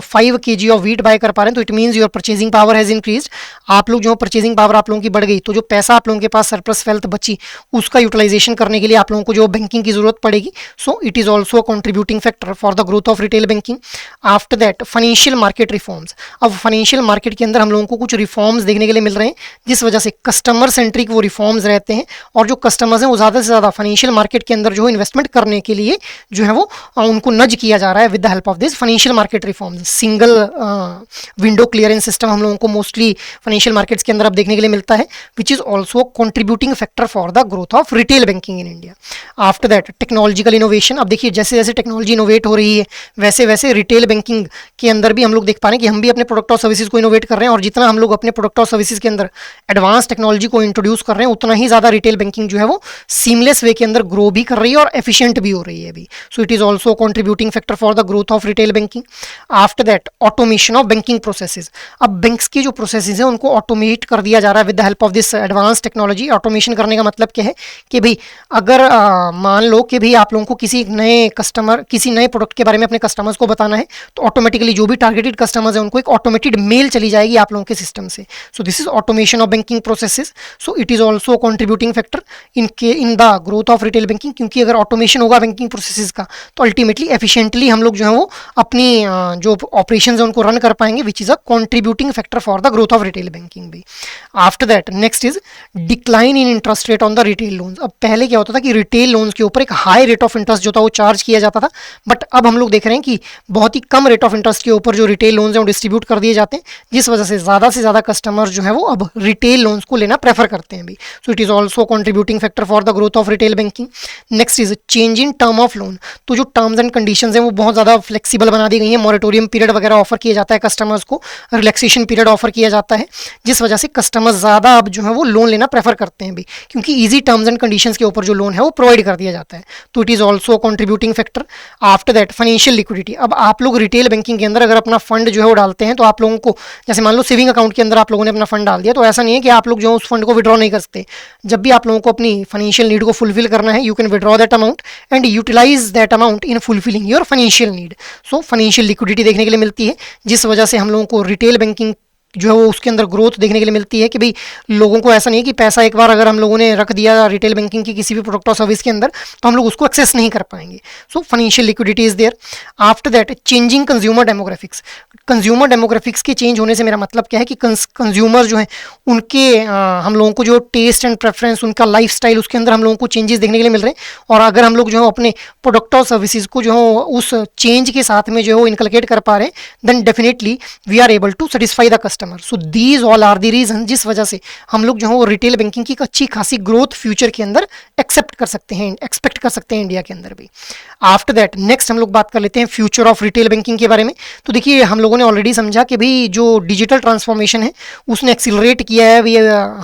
5 kg ऑफ वीट बाय कर पा रहे हैं तो it means your purchasing power has increase. आप लोग जो परचेजिंग पावर आप लोगों की बढ़ गई तो जो पैसा आप लोगों के पास सरप्लस वेल्थ बची उसका यूटिलाइजेशन करने के लिए आप लोगों को जो बैंकिंग की जरूरत पड़ेगी। सो it is also a contributing factor for the growth of retail banking. After that financial market reforms. अब फाइनेंशियल मार्केट के अंदर हम लोगों को कुछ रिफॉर्म्स देखने के लिए मिल रहे हैं जिस वजह से कस्टमर सेंट्रिक वो रिफॉर्म्स रहते हैं और जो कस्टमर्स हैं वो ज़्यादा से ज़्यादा फाइनेंशियल मार्केट के अंदर जो इन्वेस्टमेंट करने के लिए जो है वो उनको नज किया जा रहा है with the help of this financial market reforms. Single window clearance system हम लोगों को मोस्टली फाइनेंशियल मार्केट्स के अंदर अब देखने के लिए मिलता है which is also contributing factor for the growth of retail banking in India. After that technological innovation. अब देखिए जैसे जैसे टेक्नोलॉजी इनोवेट हो रही है वैसे वैसे रिटेल बैंकिंग के अंदर भी हम लोग देख पा रहे हैं कि हम भी अपने प्रोडक्ट प्रोडक्ट और सर्विसेज को इनोवेट कर रहे हैं और जितना हम लोग अपने प्रोडक्ट और सर्विसेज के अंदर एडवांस टेक्नोलॉजी को इंट्रोड्यूस कर रहे हैं, उतना ही ज़्यादा रिटेल बैंकिंग जो है वो सीमलेस वे के अंदर ग्रो भी कर रही है और एफिशिएंट भी हो रही है अभी। सो it is also contributing factor for the growth of retail banking. After that automation of banking processes. अब बैंक्स की जो प्रोसेसेस हैं उनको ऑटोमेट कर दिया जा रहा है with the help of this advance technology. Automation करने का मतलब क्या है कि भाई अगर मान लो कि भाई आप लोगों को किसी नए कस्टमर, किसी नए प्रोडक्ट के बारे में अपने कस्टमर्स को बताना है, तो ऑटोमेटिकली जो भी टारगेटेड कस्टमर्स हैं उनको एक ऑटोमेटेड मेल चली जाएगी आप लोगों के सिस्टम से। सो this is automation of banking processes. So it is also contributing factor in the growth of retail banking, क्योंकि अगर ऑटोमेशन होगा बैंकिंग प्रोसेसेस का तो अल्टीमेटली एफिशिएंटली हम लोग जो है वो अपनी जो ऑपरेशंस है उनको रन कर पाएंगे, which is a contributing factor for the growth of retail banking भी। After that next is decline in interest rate on the retail loans. अब पहले क्या होता था कि रिटेल लोन्स के ऊपर एक हाई रेट ऑफ इंटरेस्ट जो था वो चार्ज किया जाता था, बट अब हम लोग देख रहे हैं कि बहुत ही कम रेट ऑफ इंटरेस्ट के ऊपर जो रिटेल लोन्स हैं वो डिस्ट्रीब्यूट कर दिए जाते हैं, जिस वजह से ज़्यादा कस्टमर्स जो है वो अब रिटेल लोन्स को लेना प्रेफर करते हैं भी। सो it is also contributing factor for the growth of retail banking. Next is change in term of loan. तो जो टर्म्स एंड कंडीशंस हैं वो बहुत ज़्यादा फ्लेक्सिबल बना दी गई हैं, मॉरेटोरियम पीरियड वगैरह ऑफर किया जाता है कस्टमर्स को, रिलैक्सेशन पीरियड ऑफर किया जाता है, जिस वजह से कस्टमर्स ज़्यादा अब जो है वो लोन लेना प्रेफर करते हैं भी, क्योंकि ईजी टर्म्स एंड कंडीशंस के ऊपर जो लोन है वो प्रोवाइड कर दिया जाता है। तो it is also contributing factor. After that financial liquidity. अब आप लोग रिटेल बैंकिंग के अंदर अगर अपना फंड जो है वो डालते हैं, तो आप लोगों को जैसे मान लो सेविंग अकाउंट के अंदर आप लोगों ने अपना फंड डाल दिया, तो ऐसा नहीं है कि आप लोग जो उस फंड को विड्रॉ नहीं कर सकते। जब भी आप लोगों को अपनी फाइनेंशियल नीड को फुलफिल करना है, you can withdraw that amount and utilise that amount in fulfilling your financial need. So financial liquidity देखने के लिए मिलती है, जिस वजह से हम लोगों को रिटेल बैंकिंग जो है वो उसके अंदर ग्रोथ देखने के लिए मिलती है कि भाई लोगों को ऐसा नहीं है कि पैसा एक बार अगर हम लोगों ने रख दिया रिटेल बैंकिंग की किसी भी प्रोडक्ट और सर्विस के अंदर तो हम लोग उसको एक्सेस नहीं कर पाएंगे। So financial liquidity is there. After that changing consumer demographics. Consumer demographics के चेंज होने से मेरा मतलब क्या है कि कंज्यूमर जो है उनके हम लोगों को जो टेस्ट एंड प्रेफरेंस, उनका लाइफ स्टाइल, उसके अंदर हम लोगों को चेंजेस देखने के लिए मिल रहे हैं। और अगर हम लोग जो है अपने प्रोडक्ट और सर्विसेज को जो है उस चेंज के साथ में जो है इनकलकेट कर पा रहे हैं, then definitely we are able to satisfy the customer. So these all are the reason जिस वजह से हम लोग जो है वो रिटेल बैंकिंग की एक अच्छी खासी ग्रोथ फ्यूचर के अंदर एक्सेप्ट कर सकते हैं, एक्सपेक्ट कर सकते हैं इंडिया के अंदर भी। आफ्टर दैट नेक्स्ट हम लोग बात कर लेते हैं फ्यूचर ऑफ रिटेल बैंकिंग के बारे में। तो देखिए हम लोगों ने ऑलरेडी समझा कि भाई जो डिजिटल ट्रांसफॉर्मेशन है उसने एक्सिलरेट किया है भी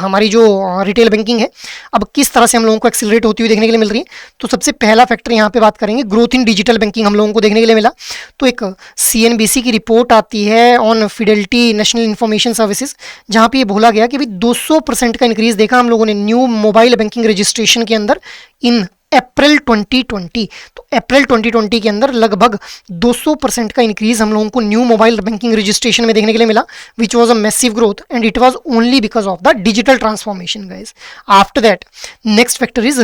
हमारी जो रिटेल बैंकिंग है। अब किस तरह से हम लोगों को एक्सिलरेट होती हुई देखने के लिए मिल रही है, तो सबसे पहला फैक्टर यहाँ पे बात करेंगे ग्रोथ इन डिजिटल बैंकिंग हम लोगों को देखने के लिए मिला। तो एक CNBC की रिपोर्ट आती है on Fidelity national information services, जहाँ पे ये बोला गया कि भाई 200% का इंक्रीज देखा हम लोगों ने न्यू मोबाइल बैंकिंग रजिस्ट्रेशन के अंदर इन अप्रैल 2020। तो अप्रैल 2020 के अंदर लगभग 200% का इंक्रीज हम लोगों को न्यू मोबाइल बैंकिंग रजिस्ट्रेशन में देखने के लिए मिला, which was a massive growth and it was only because of the digital transformation guys. After that next factor is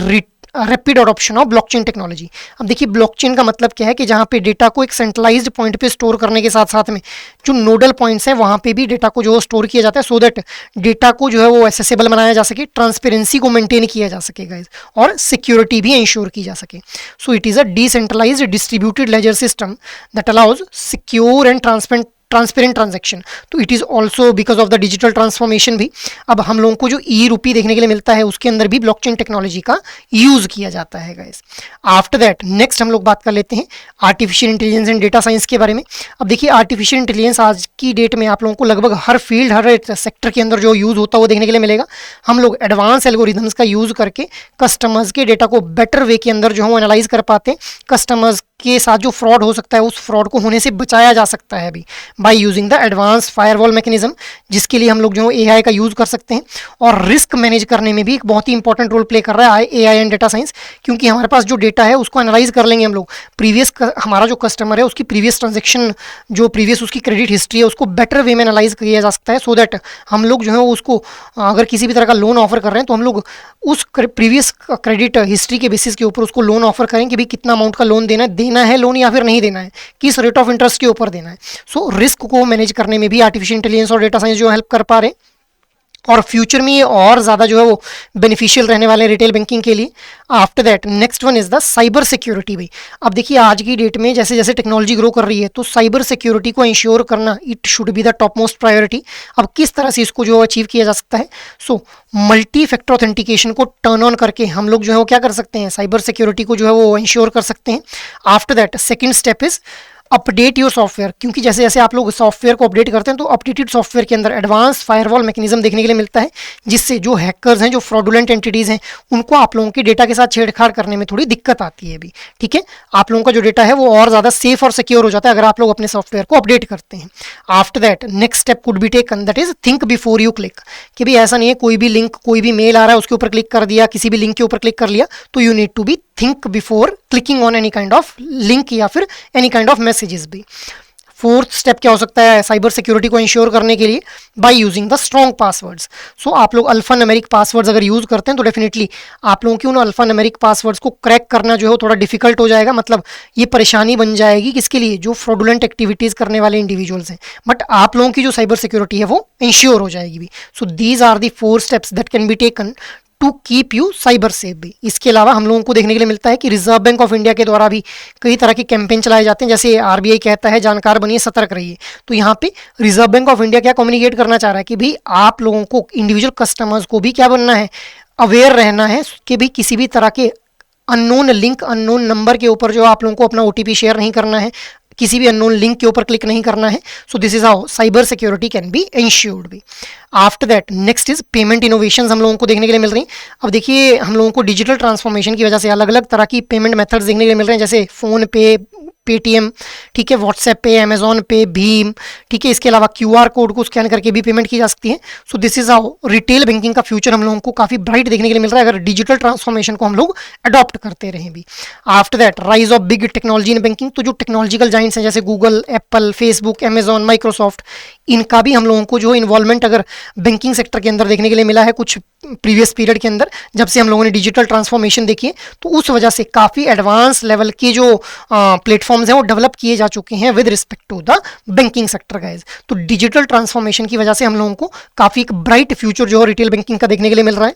rapid adoption of blockchain technology. अब देखिए ब्लॉकचेन का मतलब क्या है कि जहाँ पे डेटा को एक सेंट्रलाइज्ड पॉइंट पे स्टोर करने के साथ साथ में जो नोडल पॉइंट्स हैं वहाँ पे भी डेटा को जो स्टोर किया जाता है, सो दैट डेटा को जो है वो एक्सेसिबल बनाया जा सके, ट्रांसपेरेंसी को मेंटेन किया जा सके गाइज, और सिक्योरिटी भी इंश्योर की जा सके। So it is a decentralised distributed ledger system that allows secure and transparent transaction. तो it is also because of the digital transformation भी अब हम लोगों को जो ई-रूपी देखने के लिए मिलता है उसके अंदर भी ब्लॉकचेन टेक्नोलॉजी का यूज़ किया जाता है गाइस। आफ्टर दैट नेक्स्ट हम लोग बात कर लेते हैं artificial intelligence and data science के बारे में। अब देखिए आर्टिफिशियल इंटेलिजेंस आज की डेट में आप लोगों को लगभग हर फील्ड, हर सेक्टर के अंदर जो यूज़ होता है वो देखने के लिए मिलेगा। हम लोग एडवांस एल्गोरिथम्स का यूज़ करके कस्टमर्स के डेटा को बेटर वे के अंदर जो है वो एनालाइज कर पाते हैं, कस्टमर्स के साथ जो फ्रॉड हो सकता है उस फ्रॉड को होने से बचाया जा सकता है अभी bye using the advance firewall mechanism, जिसके लिए हम लोग जो AI का यूज़ कर सकते हैं। और रिस्क मैनेज करने में भी एक बहुत ही इंपॉर्टेंट रोल प्ले कर रहा है AI एंड डेटा साइंस, क्योंकि हमारे पास जो डेटा है उसको एनालाइज कर लेंगे हम लोग, प्रीवियस हमारा जो कस्टमर है उसकी प्रीवियस ट्रांजेक्शन, जो प्रीवियस उसकी क्रेडिट हिस्ट्री है उसको बेटर वे में एनालाइज किया जा सकता है, सो दैट हम लोग जो है उसको अगर किसी भी तरह का लोन ऑफर कर रहे हैं तो हम लोग उस प्रीवियस क्रेडिट हिस्ट्री के बेसिस के ऊपर उसको लोन ऑफर करें कि भाई कितना अमाउंट का लोन देना है लोन या फिर नहीं देना है, किस रेट ऑफ इंटरेस्ट के ऊपर देना है। सो रिस्क को मैनेज करने में भी आर्टिफिशियल इंटेलिजेंस और डेटा साइंस जो हेल्प कर पा रहे हैं, और फ्यूचर में ये और ज़्यादा जो है वो बेनिफिशियल रहने वाले हैं रिटेल बैंकिंग के लिए। After that next one is the cyber security भाई। अब देखिए आज की डेट में जैसे जैसे टेक्नोलॉजी ग्रो कर रही है तो साइबर सिक्योरिटी को इंश्योर करना it should be the top most priority. अब किस तरह से इसको जो अचीव किया जा सकता है, सो मल्टी फैक्टर ऑथेंटिकेशन को टर्न ऑन करके हम लोग जो है वो क्या कर सकते हैं, साइबर सिक्योरिटी को जो है वो इंश्योर कर सकते हैं। After that second step is update your software, क्योंकि जैसे जैसे आप लोग सॉफ्टवेयर को अपडेट करते हैं तो अपडेटेड सॉफ्टवेयर के अंदर एडवांस फायरवॉल मैकेनिज्म देखने के लिए मिलता है, जिससे जो हैकर्स हैं, जो फ्रॉडुलेंट एंटिटीज़ हैं, उनको आप लोगों के डेटा के साथ छेड़छाड़ करने में थोड़ी दिक्कत आती है अभी। ठीक है, आप लोगों का जो डेटा है वो और ज़्यादा सेफ और सिक्योर हो जाता है अगर आप लोग अपने सॉफ्टवेयर को अपडेट करते हैं। After that next step could be taken, that is think before you click, कि भी ऐसा नहीं है कोई भी लिंक, कोई भी मेल आ रहा है उसके ऊपर क्लिक कर दिया, किसी भी लिंक के ऊपर क्लिक कर लिया, तो you need to be think before clicking on any kind of link या फिर एनी काइंड ऑफ मैसेजेस भी। फोर्थ स्टेप क्या हो सकता है साइबर सिक्योरिटी को इंश्योर करने के लिए? By using the strong passwords. So आप लोग अल्फा न्यूमेरिक पासवर्ड्स अगर यूज़ करते हैं तो डेफिनेटली आप लोगों की उन अल्फा न्यूमेरिक पासवर्ड्स को क्रैक करना जो है थोड़ा डिफिकल्ट हो जाएगा, मतलब ये परेशानी बन जाएगी किसके लिए? जो फ्रॉडुलेंट एक्टिविटीज़ करने वाले इंडिविजुअल्स हैं, बट आप लोगों की जो साइबर सिक्योरिटी है वो इंश्योर हो जाएगी भी। So these are the 4 steps that can be taken to keep you cyber safe भी। इसके अलावा हम लोगों को देखने के लिए मिलता है कि रिजर्व बैंक ऑफ इंडिया के द्वारा भी कई तरह के कैंपेन चलाए जाते हैं, जैसे आरबीआई कहता है जानकार बनिए सतर्क रहिए, तो यहाँ पे रिजर्व बैंक ऑफ इंडिया क्या कम्युनिकेट करना चाह रहा है कि भाई आप लोगों को, इंडिविजुअल कस्टमर्स को भी क्या बनना है, अवेयर रहना है कि भाई किसी भी तरह के अननोन लिंक, अननोन नंबर के ऊपर जो आप लोगों को अपना ओटीपी शेयर नहीं करना है, किसी भी अननोन लिंक के ऊपर क्लिक नहीं करना है। So this is how cyber security can be ensured भी। After that next is payment innovations हम लोगों को देखने के लिए मिल रही हैं। अब देखिए हम लोगों को डिजिटल ट्रांसफॉर्मेशन की वजह से अलग अलग तरह की पेमेंट मेथड्स देखने के लिए मिल रहे हैं, जैसे फ़ोन पे, पेटीएम, ठीक है, व्हाट्सएप पे, अमेजॉन पे, भीम, ठीक है, इसके अलावा क्यूआर कोड को स्कैन करके भी पेमेंट की जा सकती है। So this is how retail banking का फ्यूचर हम लोगों को काफ़ी ब्राइट देखने के लिए मिल रहा है अगर डिजिटल ट्रांसफॉर्मेशन को हम लोग अडॉप्ट करते रहें भी। After that rise of big technology in banking, तो जो टेक्नोलॉजिकल जाइंट्स हैं जैसे Google, Apple, Facebook, Amazon, Microsoft, इनका भी हम लोगों को जो इन्वॉल्वमेंट अगर बैंकिंग सेक्टर के अंदर देखने के लिए मिला है कुछ प्रीवियस पीरियड के अंदर, जब से हम लोगों ने डिजिटल ट्रांसफॉर्मेशन देखी है, तो उस वजह से काफ़ी एडवांस लेवल के जो प्लेटफॉर्म्स हैं वो डेवलप किए जा चुके हैं with respect to the banking sector guys. तो डिजिटल ट्रांसफॉर्मेशन की वजह से हम लोगों को काफ़ी एक ब्राइट फ्यूचर जो है रिटेल बैंकिंग का देखने के लिए मिल रहा है।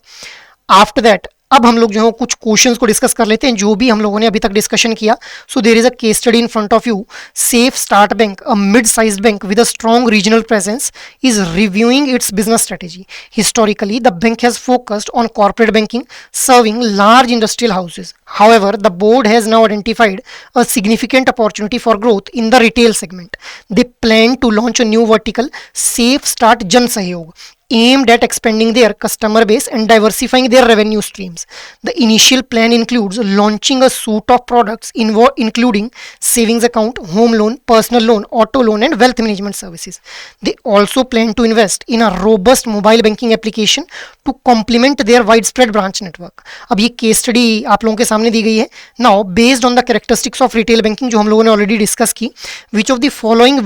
आफ्टर दैट अब हम लोग जो है कुछ क्वेश्चंस को डिस्कस कर लेते हैं जो भी हम लोगों ने अभी तक डिस्कशन किया। So there is a case study in front of you. Safe Start Bank, a mid sized bank with a strong regional presence, is reviewing its business strategy. Historically the bank has focused on corporate banking serving large industrial houses. However, the board has now identified a significant opportunity for growth in the retail segment. They plan to launch a new vertical, Safe Start Jan Sahyog, aimed at expanding their customer base and diversifying their revenue streams. The initial plan includes launching a suite of products including savings account, home loan, personal loan, auto loan and wealth management services. They also plan to invest in a robust mobile banking application to complement their widespread branch network. अब ये case study आप लोगों के सामने दी गई है। Now based on the characteristics of retail banking जो हम लोगों ने ऑलरेडी डिस्कस की, which of the following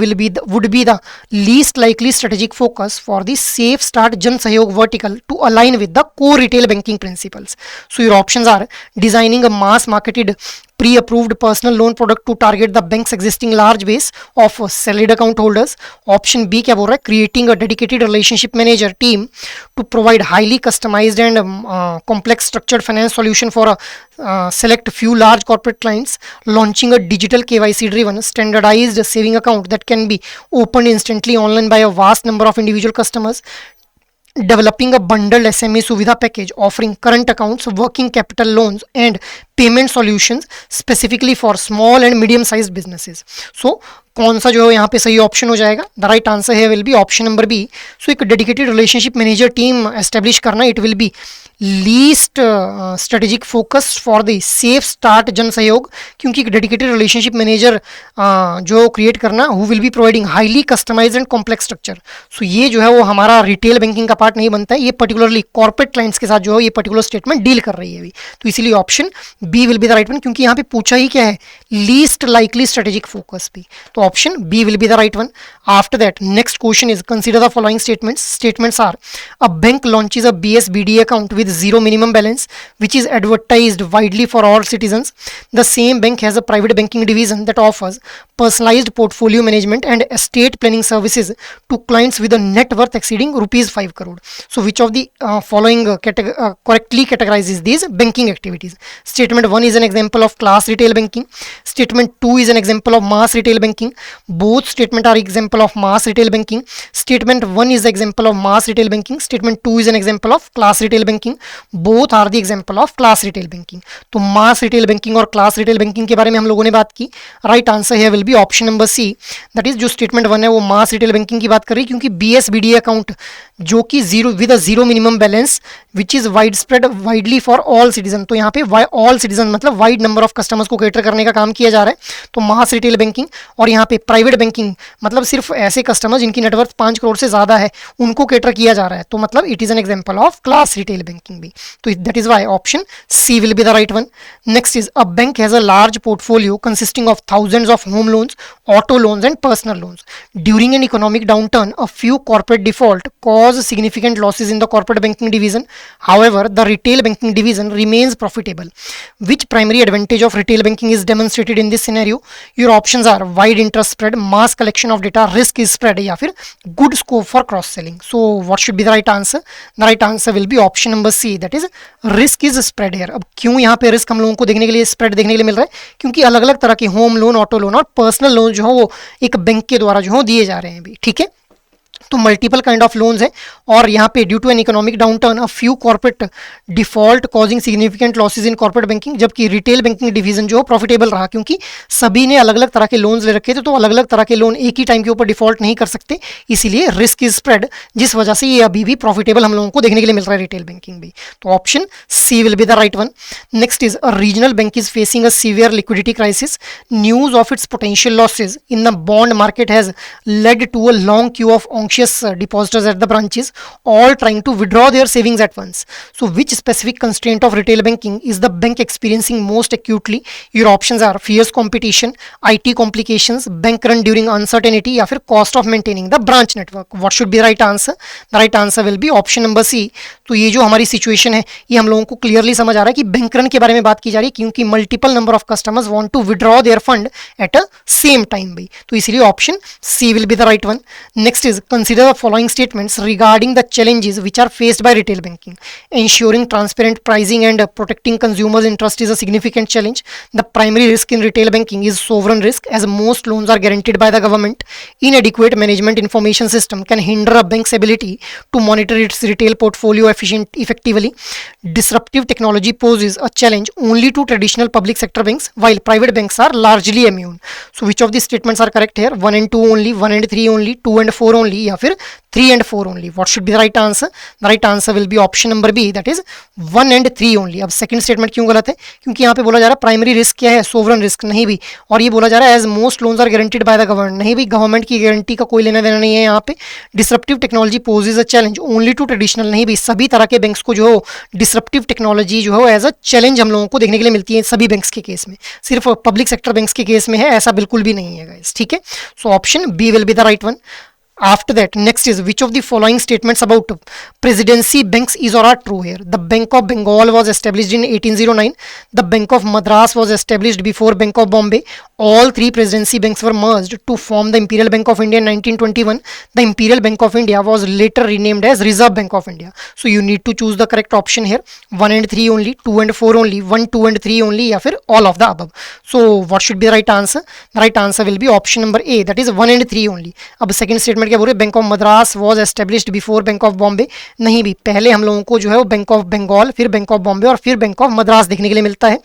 would be the least likely strategic focus for the safe start Jan Sahyog vertical to align with the core retail banking principles. So your options are designing a mass marketed pre-approved personal loan product to target the bank's existing large base of salaried account holders. Option B क्या बोल रहा है, creating a dedicated relationship manager team to provide highly customized and complex structured finance solution for a select few large corporate clients. Launching a digital KYC driven standardized saving account that can be opened instantly online by a vast number of individual customers. Developing a bundled SME सुविधा package offering current accounts, working capital loans and payment solutions specifically for small and medium sized businesses. So कौन सा जो है यहाँ पे सही option हो जाएगा? द राइट आंसर है will be option number B. So एक dedicated relationship manager team establish करना, it will be least strategic focus for the safe start Jan Sahyog, क्योंकि एक डेडिकेटेड रिलेशनशिप मैनेजर जो क्रिएट करना who will be providing highly customised and complex structure. सो ये जो है वो हमारा रिटेल बैंकिंग का पार्ट नहीं बनता है, ये पर्टिकुलरली कॉर्पोरेट क्लाइंट्स के साथ जो है ये पर्टिकुलर स्टेटमेंट डील कर रही है अभी। तो इसीलिए option B will be the right one, क्योंकि यहाँ पे पूछा ही क्या है, लीस्ट लाइकली स्ट्रेटेजिक फोकस भी, तो option B will be the right one. After that next question is consider the following statements. Statements are a bank launches a BSBD account with zero minimum balance which is advertised widely for all citizens. The same bank has a private banking division that offers personalized portfolio management and estate planning services to clients with a net worth exceeding rupees 5 crore. So which of the following correctly categorizes these banking activities? Statement 1 is an example of class retail banking. Statement 2 is an example of mass retail banking. Both statement are example of mass retail banking. Statement 1 is the example of mass retail banking. Statement 2 is an example of class retail banking. Both are the example of class retail banking. तो mass retail banking और class retail banking के बारे में हम लोगों ने बात की. Right answer here will be option number C. That is जो statement 1 है वो mass retail banking की बात कर रही है, क्योंकि BSBD अकाउंट जो कि zero with a zero minimum balance which is wide spread widely for all citizen. तो यहाँ पे ऑल सिटीजन मतलब वाइड नंबर ऑफ कस्टमर्स को कैटर करने का काम किया जा रहा है. तो मास रिटेल बैंकिंग. और यहाँ पे प्राइवेट बैंकिंग मतलब सिर्फ ऐसे कस्टमर जिनकी नेटवर्थ 5 करोड़ से ज्यादा है उनको कैटर किया जा रहा है. तो मतलब it is an example of class retail banking भी. तो that is why option C will be the right one. Next is a bank has a large portfolio consisting of thousands of home loans, auto loans and personal loans. During an economic downturn a few corporate default cause significant losses in the corporate banking division. However, the retail banking division remains profitable. Which primary advantage of retail banking is demonstrated in this scenario? Your options are wide interest spread, mass collection of data, risk is spread या फिर good scope for cross selling. So what should be the right answer? The right answer will be option number C, that is risk is spread here. अब क्यों यहाँ पे risk हम लोगों को देखने के लिए स्प्रेड देखने के लिए मिल रहा है? क्योंकि अलग अलग तरह के होम लोन, ऑटो लोन और पर्सनल लोन जो है वो एक बैंक के द्वारा जो है दिए जा रहे हैं अभी. ठीक है, तो मल्टीपल काइंड ऑफ लोन्स है. और यहाँ पे due to an economic downturn a few corporate default causing significant losses in corporate banking. जबकि रिटेल बैंकिंग डिवीजन जो प्रॉफिटेबल रहा, क्योंकि सभी ने अलग अलग तरह के लोन्स ले रखे थे. तो अलग अलग तरह के लोन एक ही टाइम के ऊपर डिफॉल्ट नहीं कर सकते, इसीलिए रिस्क इज स्प्रेड, जिस वजह से ये अभी भी प्रॉफिटेबल हम लोगों को देखने के लिए मिल रहा है रिटेल बैंकिंग भी. तो option C will be the right one. Next is a regional bank is facing a severe liquidity crisis. News of its potential losses in the bond market has led to a long queue of anxious depositors at the branches, all trying to withdraw their savings at once. So which specific constraint of retail banking is the bank experiencing most acutely? Your options are fierce competition, IT complications, bank run during uncertainty या फिर cost of maintaining the branch network. What should be the right answer? The right answer will be option number C. तो ये जो हमारी situation है ये हम लोगों को क्लियरली समझ आ रहा है कि बैंक रन के बारे में बात की जा रही है, क्योंकि multiple number of customers want to withdraw their fund at a same time भी. तो इसलिए option C will be the right one. Next is consider the following statements regarding the challenges which are faced by retail banking. Ensuring transparent pricing and protecting consumers' interest is a significant challenge. The primary risk in retail banking is sovereign risk, as most loans are guaranteed by the government. Inadequate management information system can hinder a bank's ability to monitor its retail portfolio effectively. Disruptive technology poses a challenge only to traditional public sector banks, while private banks are largely immune. So which of these statements are correct here? 1 and 2 only, 1 and 3 only, 2 and 4 only या फिर 3 and 4 only. What should be the right answer? The right answer will be option number B, that is 1 and 3 only. अब second statement क्यों गलत है? क्योंकि यहाँ पे बोला जा रहा है प्राइमरी रिस्क क्या है, सोवरन रिस्क नहीं भी. और ये बोला जा रहा है as most loans are guaranteed by the government, नहीं भी, गवर्नमेंट की गारंटी का कोई लेना देना नहीं है यहाँ पे. Disruptive technology poses a challenge only to traditional, नहीं भी, सभी तरह के बैंक्स को जो है डिसरप्टिव टेक्नोलॉजी जो है एज अ चैलेंज हम लोगों को देखने के लिए मिलती है सभी बैंक्स के केस में. सिर्फ पब्लिक सेक्टर बैंक्स के केस में है ऐसा बिल्कुल भी नहीं है गाइस. ठीक है, so option B will be the right one. After that, next is which of the following statements about presidency banks is or are true here? The Bank of Bengal was established in 1809. The Bank of Madras was established before Bank of Bombay. All three presidency banks were merged to form the Imperial Bank of India in 1921. The Imperial Bank of India was later renamed as Reserve Bank of India. So you need to choose the correct option here. 1 and 3 only, 2 and 4 only, 1, 2 and 3 only या फिर all of the above. So what should be the right answer? The right answer will be option number A, that is 1 and 3 only. अब second statement क्या बोल रहे, bank of Madras was established before bank of Bombay, नहीं भी, पहले हम लोगों को जो है वो बैंक ऑफ बंगाल, फिर बैंक ऑफ बॉम्बे और फिर बैंक ऑफ मद्रास देखने के लिए मिलता है.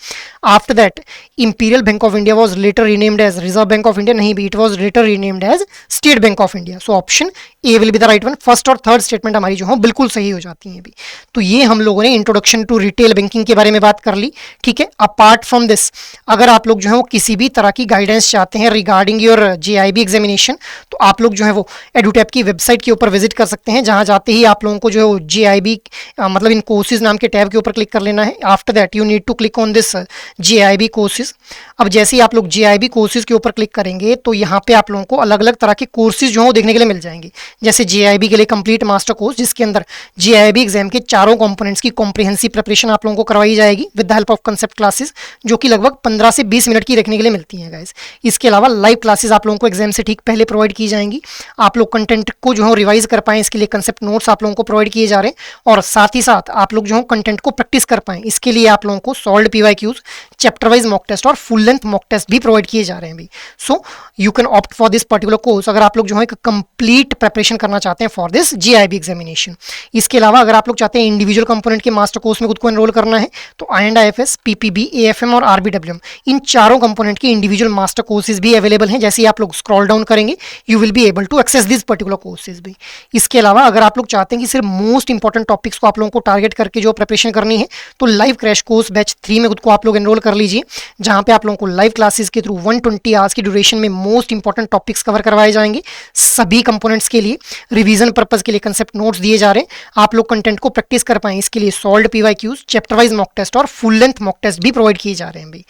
After that Imperial Bank of India was later renamed as Reserve Bank of India, नहीं भी, it was later renamed as State Bank of India. So option A will be the right one. First और third statement हमारी जो है बिल्कुल सही हो जाती हैं अभी. तो ये हम लोगों ने इंट्रोडक्शन टू रिटेल बैंकिंग के बारे में बात कर ली. ठीक है, अपार्ट फ्रॉम दिस अगर आप लोग जो है वो किसी भी तरह की गाइडेंस चाहते हैं रिगार्डिंग योर JIB एग्जामिनेशन, तो आप लोग जो है वो एडुटैप की वेबसाइट के ऊपर विजिट कर सकते हैं, जहां जाते ही आप लोगों को जो है JIB मतलब इन कोर्सेज नाम के टैब के ऊपर क्लिक कर लेना है. After that you need to click on this JIB courses. अब जैसे ही आप लोग JIB कोर्सेज के ऊपर क्लिक करेंगे तो यहाँ पे आप लोगों को अलग अलग तरह के कोर्सेज जो है देखने के लिए मिल जाएंगे. जैसे JIB के लिए कंप्लीट मास्टर कोर्स, जिसके अंदर JIB एग्जाम के चारों कंपोनेंट्स की कॉम्प्रिहेंसिव प्रिपरेशन आप लोगों को करवाई जाएगी with the help of concept classes, जो कि लगभग 15 से 20 मिनट की देखने के लिए मिलती हैं गाइस. इसके अलावा लाइव क्लासेस आप लोगों को एग्जाम से ठीक पहले प्रोवाइड की जाएंगी. आप लोग लोग कंटेंट को जो है रिवाइज कर पाएं, इसके लिए कंसेप्ट नोट्स आप लोगों को प्रोवाइड किए जा रहे हैं, और साथ ही साथ आप लोग जो है कंटेंट को प्रैक्टिस कर पाएं, इसके लिए आप लोगों को solve PYQs, chapter wise mock test और फुल लेंथ मॉक टेस्ट भी प्रोवाइड किए जा रहे हैं भी। So you can opt for this particular course अगर आप लोग जो है कंप्लीट प्रिपरेशन करना चाहते हैं फॉर दिस GIB एग्जामिनेशन। इसके अलावा अगर आप लोग चाहते हैं इंडिविजुअल कंपोनेंट के मास्टर कोर्स में खुद को एनरोल करना है, तो IIFS, PPB, AFM और RBWM इन चारों कंपोनेंट के इंडिविजुअल मास्टर कोर्सेज भी अवेलेबल हैं। जैसे ही आप लोग स्क्रॉल डाउन करेंगे you will be able to access this particular courses भी। इसके अलावा अगर आप लोग चाहते हैं कि सिर्फ मोस्ट इंपॉर्टेंट टॉपिक्स को आप लोगों को टारगेट करके जो प्रिपरेशन करनी है, तो लाइव क्रैश कोर्स बैच 3 में खुद को आप लोग एनरोल कर लीजिए, जहां पे आप लोगों को लाइव क्लासेस के थ्रू 120 आवर्स की ड्यूरेशन में मोस्ट इंपॉर्टेंट टॉपिक्स कवर करवाए जाएंगे। सभी कंपोनेंट्स के लिए रिवीजन पर्पस के लिए कंसेप्ट नोट्स दिए जा रहे हैं, आप लोग कंटेंट को प्रैक्टिस कर पाएं, इसके लिए solve PYQs, chapter wise mock test और फुल लेंथ मॉक टेस्ट भी प्रोवाइड किए जा रहे हैं भाई।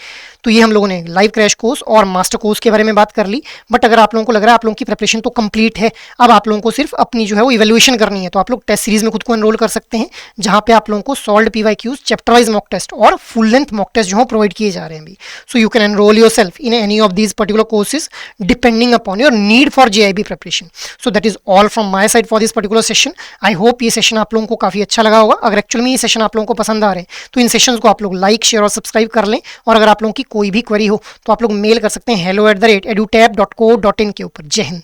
तो ये हम लोगों ने लाइव क्रैश कोर्स और मास्टर कोर्स के बारे में बात कर ली। बट अगर आप लोगों को लग रहा है आप लोगों की प्रिपरेशन तो कंप्लीट है, अब आप लोगों को सिर्फ अपनी जो है वो इवैल्यूएशन करनी है, तो आप लोग टेस्ट सीरीज में खुद को एनरोल कर सकते हैं, जहां पे आप लोगों को solve PYQs, chapter wise mock test और फुल लेंथ मॉक टेस्ट जो है प्रोवाइड किए जा रहे हैं भी। So you can enrol yourself in any of these particular courses depending upon your need for GIB preparation. So that is all from my side for this particular session. I hope ये session आप लोगों को काफी अच्छा लगा होगा। अगर actually में ये सेशन आप लोगों को पसंद आ रहे हैं तो इन सेशंस को आप लोग लाइक, शेयर और सब्सक्राइब कर लें, और अगर आप लोगों की कोई भी क्वेरी हो तो आप लोग मेल कर सकते हैं hello@edutab.co.in के ऊपर। जय हिंद।